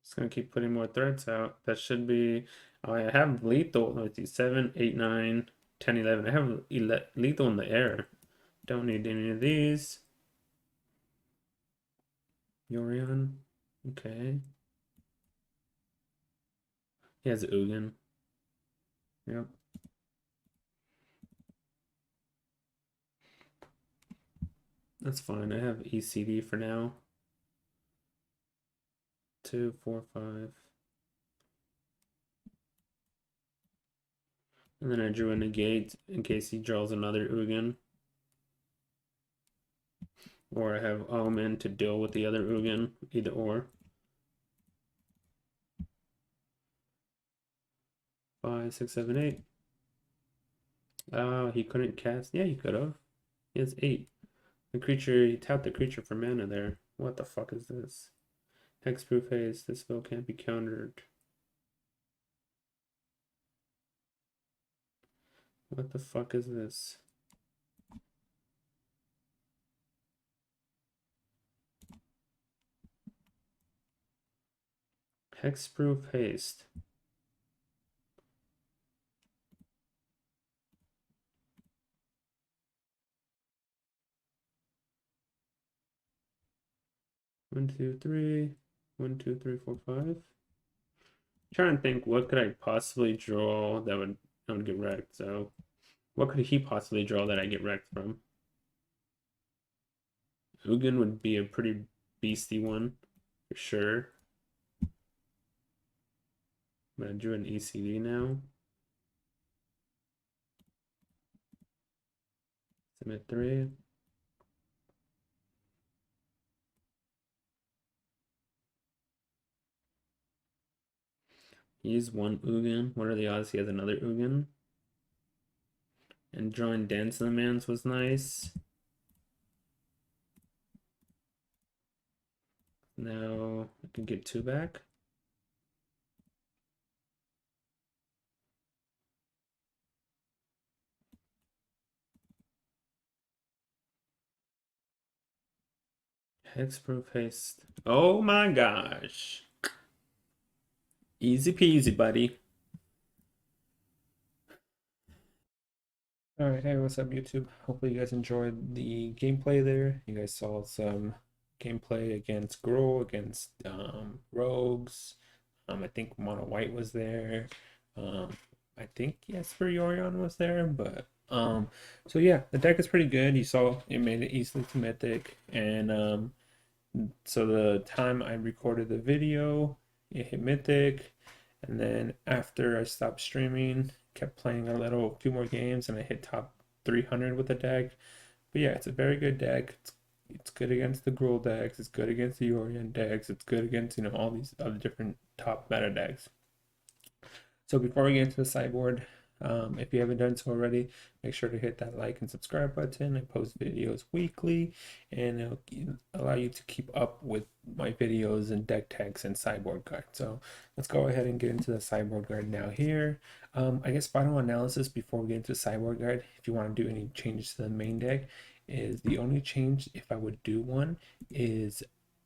Just gonna keep putting more threats out. That should be. Oh, I have lethal. Let's see, 7, 8, 9, 10, 11. I have lethal in the air. Don't need any of these. Yorion. Okay. He has Ugin. Yep. That's fine. I have ECD for now. 2, 4, 5. And then I drew a negate in case he draws another Ugin. Or I have Omen to deal with the other Ugin, either or. 5, 6, 7, 8. He couldn't cast. Yeah, he could have. He has 8. The creature, he tapped the creature for mana there. What the fuck is this? Hexproof haste. This spell can't be countered. What the fuck is this? Hexproof haste. One, two, three. 1, 2, 3, 4, 5. Trying to think what could I possibly draw that would get wrecked. So what could he possibly draw that I get wrecked from? Ugin would be a pretty beastie one for sure. But I drew an ECD now. Submit 3. He's one Ugin. What are the odds he has another Ugin? And drawing Dance in the Mans was nice. Now I can get 2 back. Hexproof haste. Oh my gosh. Easy peasy, buddy. All right, hey, what's up, YouTube? Hopefully, you guys enjoyed the gameplay there. You guys saw some gameplay against Gruul, against Rogues. I think Mono White was there. Um, I think Esper Yorion was there, but so yeah, the deck is pretty good. You saw it made it easily to Mythic, and so the time I recorded the video, it hit Mythic, and then after I stopped streaming, kept playing a little, few more games, and I hit top 300 with the deck. But yeah, it's a very good deck. It's good against the Gruul decks. It's good against the Yorion decks. It's good against all these other different top meta decks. So before we get into the sideboard, if you haven't done so already, make sure to hit that like and subscribe button. I post videos weekly, and it'll allow you to keep up with my videos and deck techs and sideboard guide. So let's go ahead and get into the sideboard guide now here. I guess final analysis before we get into the sideboard guide, if you want to do any changes to the main deck, is the only change, if I would do one, is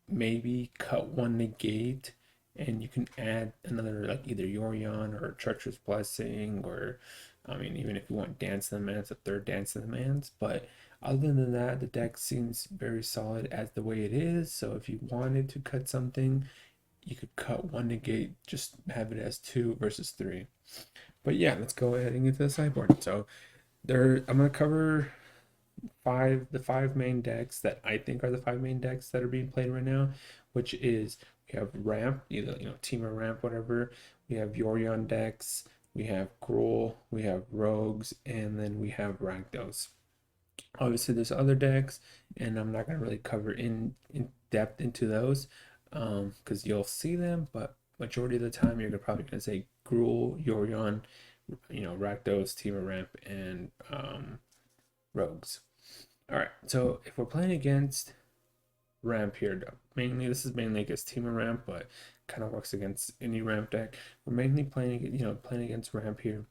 maybe cut one negate, and you can add another, like either Yorion or Treacherous Blessing, or I mean, even if you want Dance of the Mans, a third Dance of the Mans. But other than that, the deck seems very solid as the way it is. So if you wanted to cut something, you could cut one negate, just have it as 2 versus 3. But yeah, let's go ahead and get to the sideboard. So I'm gonna cover the five main decks that I think are the five main decks that are being played right now, which is we have Ramp, either Team or Ramp, whatever. We have Yorion decks, we have Gruul, we have Rogues, and then we have Rakdos. Obviously, there's other decks, and I'm not gonna really cover in depth into those, because you'll see them, but majority of the time you're probably gonna say Gruul, Yorion, Rakdos, Team or Ramp, and Rogues. All right, so if we're playing against Ramp here, this is mainly against Team of Ramp, but kind of works against any Ramp deck. We're mainly playing against Ramp here.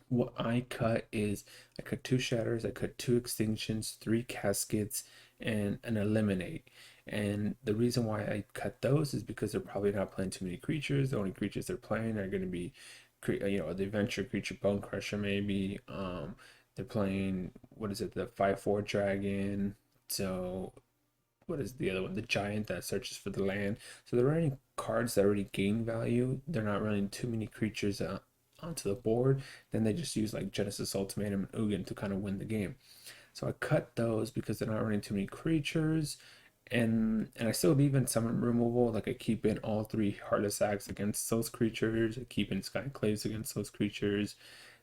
What I cut is I cut 2 Shatters, I cut 2 Extinctions, 3 Caskets, and an Eliminate. And the reason why I cut those is because they're probably not playing too many creatures. The only creatures they're playing are going to be, the Adventure Creature, Bone Crusher, maybe. They're playing, what is it, the 5/4 Dragon. So what is the other one? The Giant that searches for the land. So they're running cards that already gain value. They're not running too many creatures onto the board. Then they just use like Genesis Ultimatum and Ugin to kind of win the game. So I cut those because they're not running too many creatures. And I still leave in summon removal. Like I keep in all 3 Heartless Acts against those creatures. I keep in Sky Claves against those creatures.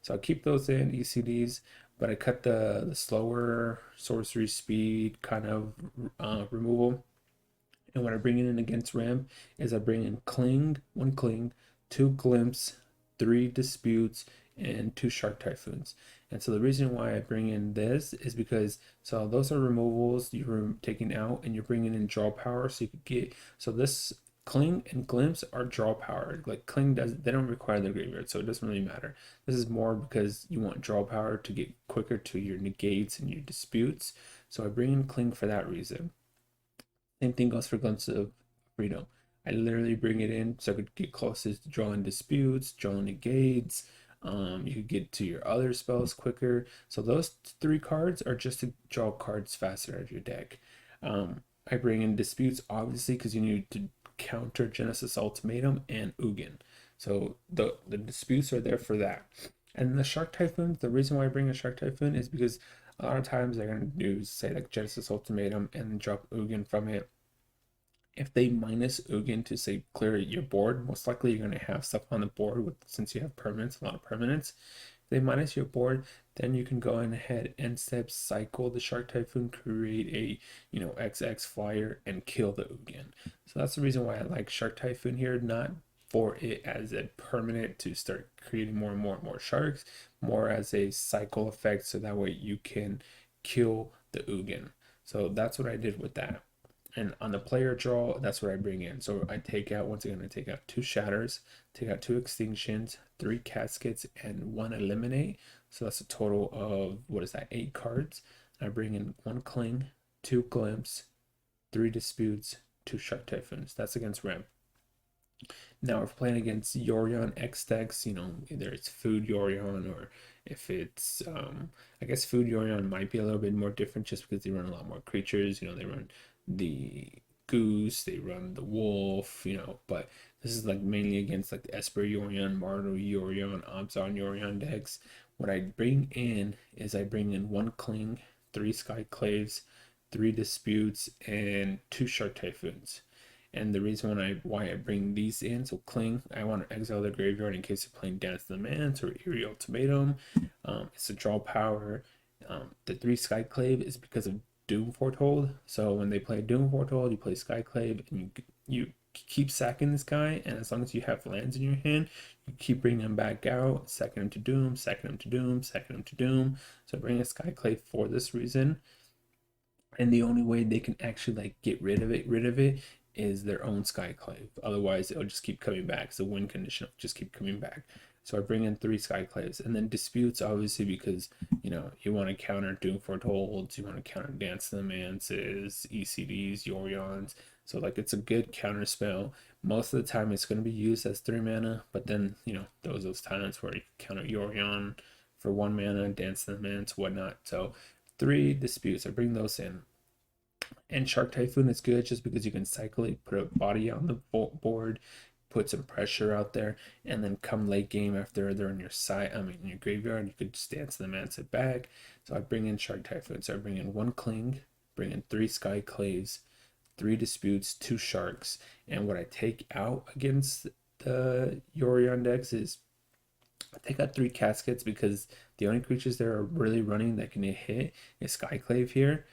So I keep those in ECDs, but I cut the slower sorcery speed kind of removal. And what I bring in against Ramp is I bring in Cling, 1 Cling, 2 Glimpse, 3 Disputes, and 2 Shark Typhoons. And so the reason why I bring in this is because, so those are removals you're taking out, and you're bringing in draw power, so you could get, so this Cling and Glimpse are draw power. Like Cling they don't require the graveyard, so it doesn't really matter. This is more because you want draw power to get quicker to your negates and your disputes. So I bring in Cling for that reason. Same thing goes for Glimpse of Freedom. I literally bring it in so I could get closest to drawing disputes, drawing negates. You could get to your other spells quicker. So those 3 cards are just to draw cards faster out of your deck. I bring in disputes obviously because you need to counter Genesis Ultimatum and Ugin. So the disputes are there for that. And the Shark Typhoons, the reason why I bring a Shark Typhoon is because a lot of times they're going to do, say, like Genesis Ultimatum and drop Ugin from it. If they minus Ugin to, say, clear your board, most likely you're going to have stuff on the board since you have permanents, a lot of permanents. If they minus your board, then you can go ahead and step cycle the Shark Typhoon, create a XX flyer, and kill the Ugin. So that's the reason why I like Shark Typhoon here, not for it as a permanent to start creating more and more and more sharks, more as a cycle effect, so that way you can kill the Ugin. So that's what I did with that. And on the player draw, that's what I bring in. So I take out, once again, I take out 2 Shatters, take out 2 Extinctions, 3 Caskets, and 1 Eliminate. So that's a total of, what is that, 8 cards. I bring in 1 Cling, 2 Glimpse, 3 Disputes, 2 Shark Typhoons. That's against ramp. Now, if we're playing against Yorion X decks, you know, either it's Food Yorion or if it's, I guess Food Yorion might be a little bit more different just because they run a lot more creatures. You know, they run the goose, they run the wolf, you know, but this is like mainly against like the Esper Yorion, Mardu Yorion, Abzan Yorion decks. What I bring in is I bring in 1 Cling, 3 Skyclaves, 3 Disputes, and 2 Shark Typhoons. And the reason why I bring these in, so Cling, I want to exile the graveyard in case you're playing Dance of the Manse or Eerie Ultimatum. It's a draw power. The 3 Skyclave is because of Doom Foretold. So when they play Doom Foretold, you play Skyclave and you keep sacking this guy, and as long as you have lands in your hand, you keep bringing him back out, sacking him to Doom, sacking him to Doom, sacking him to Doom. So bring a Skyclave for this reason. And the only way they can actually like get rid of it is their own Skyclave. Otherwise, it'll just keep coming back. So win condition will just keep coming back. So I bring in 3 Skyclaves, and then Disputes, obviously, because you know you want to counter Doom Fortolds, you want to counter Dance of the Manses, ECDs, Yorions. So like it's a good counter spell. Most of the time, it's going to be used as 3 mana, but then you know those times where you counter Yorion for 1 mana, Dance of the Manse, whatnot. So 3 Disputes, I bring those in. And Shark Typhoon is good just because you can cycle it, put a body on the board, put some pressure out there, and then come late game after they're in your side, in your graveyard, you could just Dance the Man, sit back. So I bring in Shark Typhoon. So I bring in 1 Cling, bring in 3 Skyclaves, 3 Disputes, 2 Sharks. And what I take out against the Yorion decks is I take out 3 Caskets because the only creatures that are really running that can hit is Skyclave here.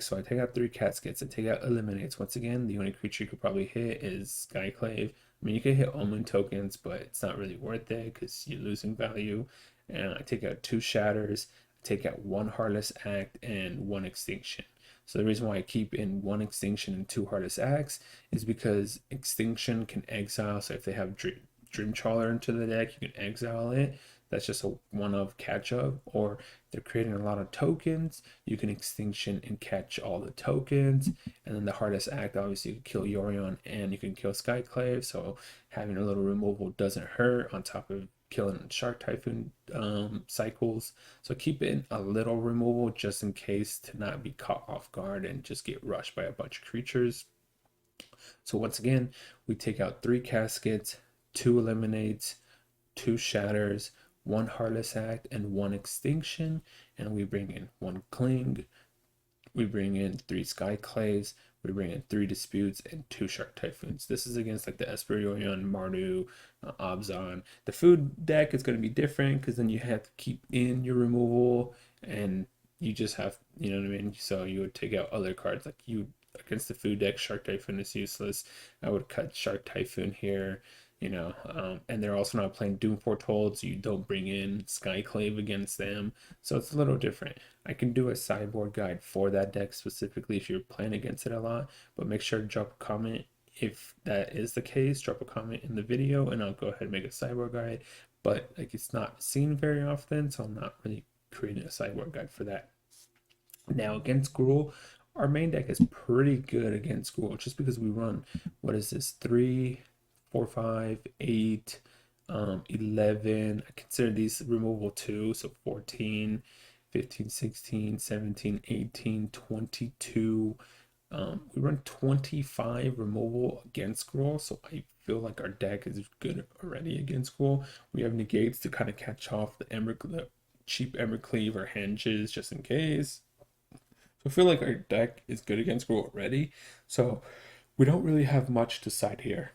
So I take out 3 Caskets. I take out Eliminates. Once again, the only creature you could probably hit is Skyclave. I mean, you can hit Omen tokens, but it's not really worth it because you're losing value. And I take out 2 Shatters. I take out 1 Heartless Act and 1 Extinction. So the reason why I keep in 1 Extinction and 2 Heartless Acts is because Extinction can exile. So if they have Dream Trawler into the deck, you can exile it. That's just a one-of catch-up. Or they're creating a lot of tokens, you can Extinction and catch all the tokens. And then the Hardest Act, obviously, you can kill Yorion and you can kill Skyclave. So having a little removal doesn't hurt on top of killing Shark Typhoon cycles. So keep in a little removal just in case to not be caught off guard and just get rushed by a bunch of creatures. So once again, we take out 3 Caskets, 2 Eliminates, 2 Shatters, 1 Heartless Act, and 1 Extinction. And we bring in 1 Cling. We bring in 3 Skyclaves. We bring in 3 Disputes and 2 Shark Typhoons. This is against like the Esper Yorion, Mardu, Abzan. The food deck is going to be different because then you have to keep in your removal and you just have, you know what I mean? So you would take out other cards like you against the food deck. Shark Typhoon is useless. I would cut Shark Typhoon here. You know, and they're also not playing Doom Foretold, so you don't bring in Skyclave against them. So it's a little different. I can do a sideboard guide for that deck specifically if you're playing against it a lot, but make sure to drop a comment if that is the case. Drop a comment in the video and I'll go ahead and make a sideboard guide. But like it's not seen very often, so I'm not really creating a sideboard guide for that. Now against Gruul, our main deck is pretty good against Gruul just because we run, what is this, 3, 4, 5, 8, 11. I consider these removal too. So 14, 15, 16, 17, 18, 22. We run 25 removal against Gruul. So I feel like our deck is good already against Gruul. We have negates to kind of catch off the cheap Embercleave or Henges just in case. So I feel like our deck is good against Gruul already. So we don't really have much to side here.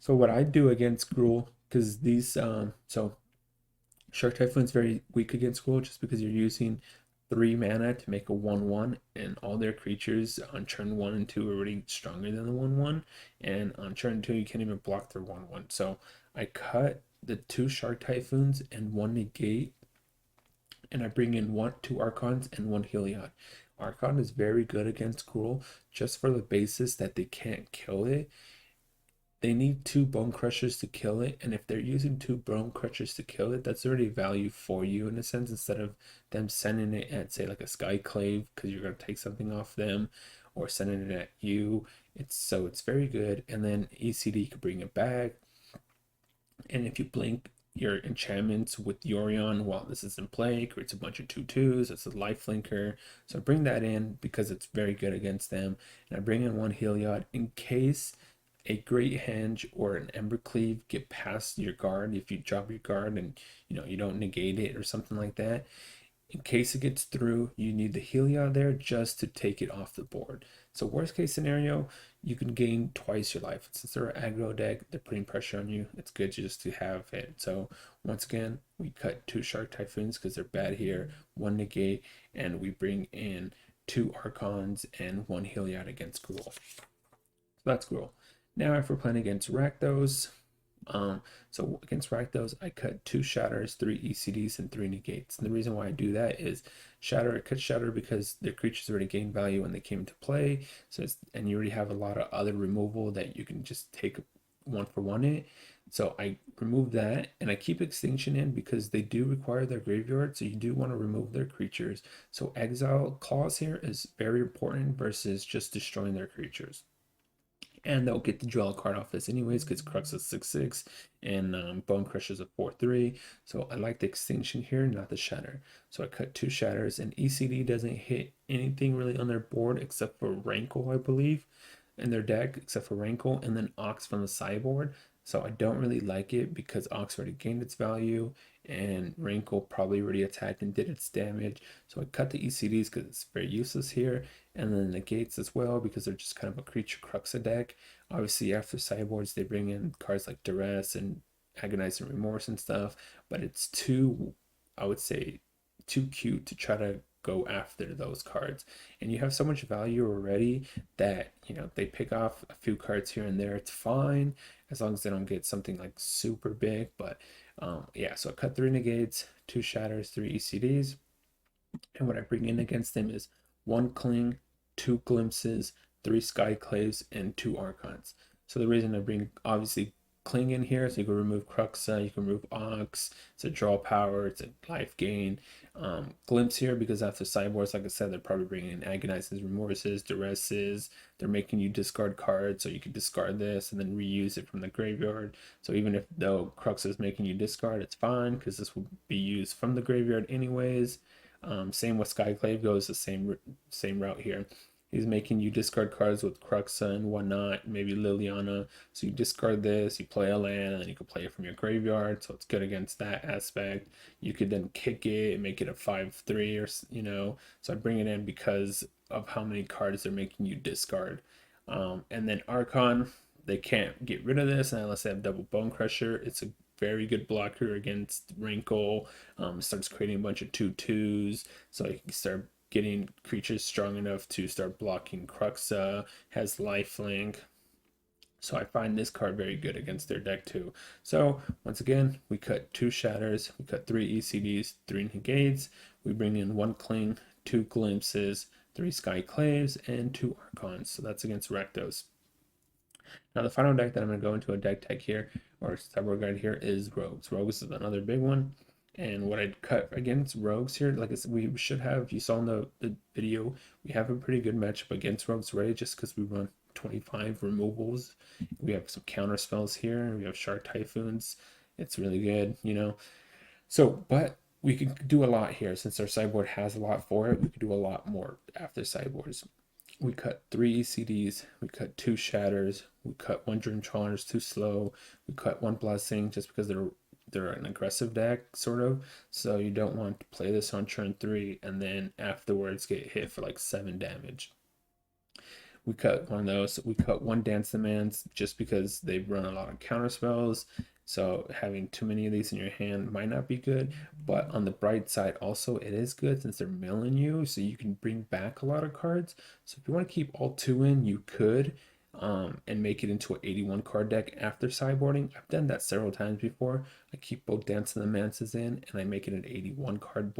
So what I do against Gruul, because these so Shark Typhoon is very weak against Gruul just because you're using 3 mana to make a 1/1, and all their creatures on turn 1 and 2 are already stronger than the 1/1, and on turn 2 you can't even block their 1/1. So I cut the 2 Shark Typhoons and 1 negate, and I bring in 2 Archons and 1 Heliod. Archon is very good against Gruul just for the basis that they can't kill it. they need 2 Bone Crushers to kill it, and if they're using 2 Bone Crushers to kill it, that's already value for you in a sense, instead of them sending it at, say, like a Skyclave, because you're going to take something off them, or sending it at you. It's very good. And then ECD could bring it back, and if you blink your enchantments with Yorion while this is in play, it creates a bunch of 2/2s. It's a life linker. So I bring that in because it's very good against them. And I bring in 1 Heliod in case a Great Henge or an Embercleave get past your guard. If you drop your guard and you don't negate it or something like that, in case it gets through, you need the Heliod there just to take it off the board. So worst case scenario, you can gain twice your life. Since they're an aggro deck, they're putting pressure on you. It's good just to have it. So once again, we cut 2 Shark Typhoons because they're bad here, 1 negate, and we bring in 2 Archons and 1 Heliod against Gruul. So that's Gruul. Now if we're playing against Rakdos, so against Rakdos, I cut 2 Shatters, 3 ECDs, and 3 Negates. And the reason why I do that is I cut Shatter because their creatures already gained value when they came into play. And you already have a lot of other removal that you can just take 1-for-1 it. So I remove that, and I keep Extinction in because they do require their graveyard, so you do want to remove their creatures. So Exile Clause here is very important versus just destroying their creatures. And they'll get the draw a card off this anyways because Crux is 6/6 and Bone Crusher is a 4/3. So I like the Extinction here, not the Shatter. So I cut 2 Shatters, and ECD doesn't hit anything really on their board except for Rankle, I believe, in their deck, except for Rankle, and then Ox from the sideboard. So I don't really like it because Ox already gained its value, and Rankle probably already attacked and did its damage. So I cut the ECDs because it's very useless here, and then the Negates as well because they're just kind of a creature Cruxa deck. Obviously, after sideboards, they bring in cards like Duress and Agonizing Remorse and stuff, but it's too, I would say, too cute to try to go after those cards. And you have so much value already that they pick off a few cards here and there. It's fine as long as they don't get something like super big. But yeah, so I cut 3 Negates, 2 Shatters, 3 ECDs, and what I bring in against them is 1 Cling, 2 Glimpses, 3 Skyclaves, and 2 Archons. So the reason I bring obviously Cling in here, so you can remove Cruxa, you can remove Ox, it's a draw power, it's a life gain. Glimpse here because after sideboards, like I said, they're probably bringing in Agonizes, Remorses, Duresses. They're making you discard cards, so you can discard this and then reuse it from the graveyard. So even if though Cruxa is making you discard, it's fine because this will be used from the graveyard anyways. Same with Skyclave goes the same route here. He's making you discard cards with Cruxa and whatnot, maybe Liliana. So you discard this, you play a land, and then you can play it from your graveyard. So it's good against that aspect. You could then kick it and make it a 5/3 or So I bring it in because of how many cards they're making you discard. And then Archon, they can't get rid of this unless they have double Bone Crusher. It's a very good blocker against Wrinkle. Starts creating a bunch of 2/2s, so you can start getting creatures strong enough to start blocking Cruxa, has lifelink. So I find this card very good against their deck too. So once again, we cut 2 Shatters, we cut 3 ECDs, 3 Negates, we bring in 1 Cling, 2 Glimpses, 3 Skyclaves, and 2 Archons. So that's against Rakdos. Now the final deck that I'm going to go into a deck tag here, or sideboard guide here, is Rogues. Rogues is another big one. And what I'd cut against Rogues here, like I said, we should have, you saw in the video, we have a pretty good matchup against Rogues already just because we run 25 removals. We have some counter spells here. We have Shark Typhoons. It's really good, So, but we could do a lot here. Since our sideboard has a lot for it, we could do a lot more after sideboards. We cut 3 ECDs, we cut 2 Shatters, we cut 1 Dream Trawlers too slow, we cut 1 Blessing just because they're an aggressive deck, sort of. So you don't want to play this on turn 3 and then afterwards get hit for like 7 damage. We cut one of those. We cut 1 Dance Demands just because they run a lot of counter spells. So having too many of these in your hand might not be good. But on the bright side, also it is good since they're milling you, so you can bring back a lot of cards. So if you want to keep all 2 in, you could. And make it into an 81 card deck after sideboarding. I've done that several times before. I keep both Dance and the Manses in, and I make it an 81 card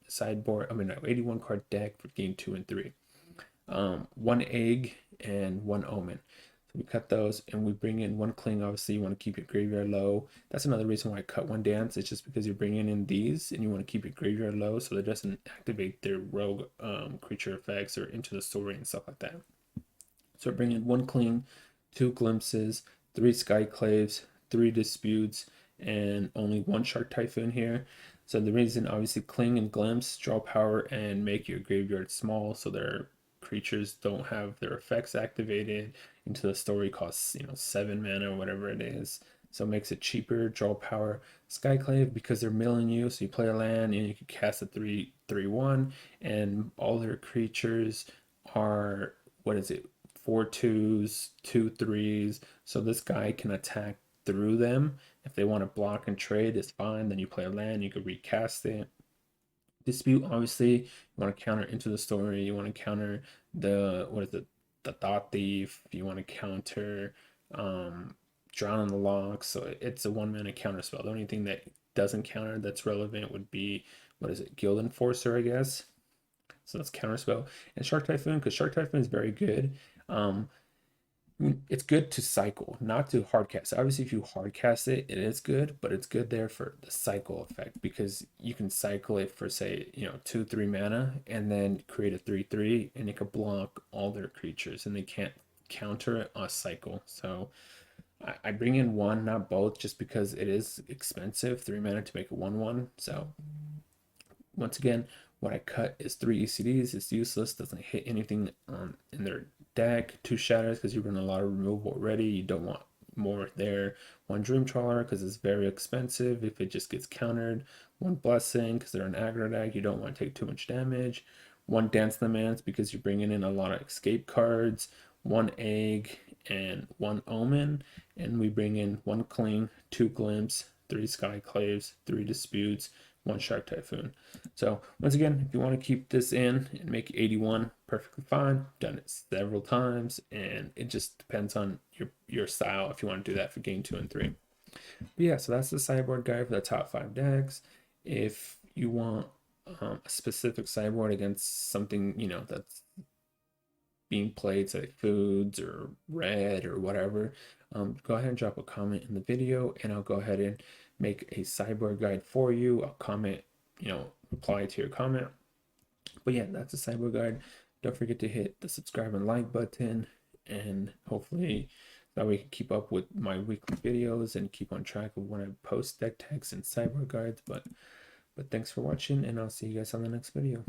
sideboard. 81 card deck for game 2 and 3. 1 Egg and 1 Omen. We cut those and we bring in one cling. Obviously, you want to keep your graveyard low. That's another reason why I cut one dance. It's just because you're bringing in these and you want to keep your graveyard low so that doesn't activate their rogue creature effects or into the story and stuff like that. So bring in one cling, two glimpses, three skyclaves, three disputes, and only one shark typhoon here. So the reason, obviously, cling and glimpse draw power and make your graveyard small so their creatures don't have their effects activated into the story costs 7 mana or whatever it is. So it makes it cheaper, draw power. Skyclave, because they're milling you, so you play a land and you can cast a 3/3/1, and all their creatures are, what is it, 4/2s, 2/3s. So this guy can attack through them. If they want to block and trade, it's fine. Then you play a land, you can recast it. Dispute, obviously, you want to counter into the story. You want to counter the Thought Thief. You want to counter Drown in the Lock. So it's a 1 mana counter spell. The only thing that doesn't counter that's relevant would be, what is it, Guild Enforcer, I guess. So that's counterspell. And Shark Typhoon, because Shark Typhoon is very good. It's good to cycle, not to hardcast. Obviously, if you hardcast it, it is good, but it's good there for the cycle effect because you can cycle it for, say, 2/3 mana and then create a 3/3 and it could block all their creatures and they can't counter a cycle. So I bring in one, not both, just because it is expensive, 3 mana to make a 1/1. So once again, what I cut is 3 ECDs. It's useless, doesn't hit anything in their deck. 2 shatters because you run a lot of removal already. You don't want more there. 1 Dream Trawler because it's very expensive if it just gets countered. 1 Blessing because they're an aggro deck. You don't want to take too much damage. 1 Dance the Mance because you're bringing in a lot of escape cards. 1 Egg and 1 Omen. And we bring in 1 Cling, 2 Glimpse, 3 Skyclaves, 3 Disputes, 1 Shark Typhoon. So once again, if you want to keep this in and make 81, perfectly fine. Done it several times, and it just depends on your style if you want to do that for game 2 and 3. But yeah, so that's the sideboard guide for the top 5 decks. If you want a specific sideboard against something that's being played, say foods or red or whatever, go ahead and drop a comment in the video and I'll go ahead and make a sideboard guide for you. I'll comment, reply to your comment. But yeah, that's a sideboard guide. Don't forget to hit the subscribe and like button, and hopefully that we can keep up with my weekly videos and keep on track of when I post deck tags and sideboard guides. But thanks for watching, and I'll see you guys on the next video.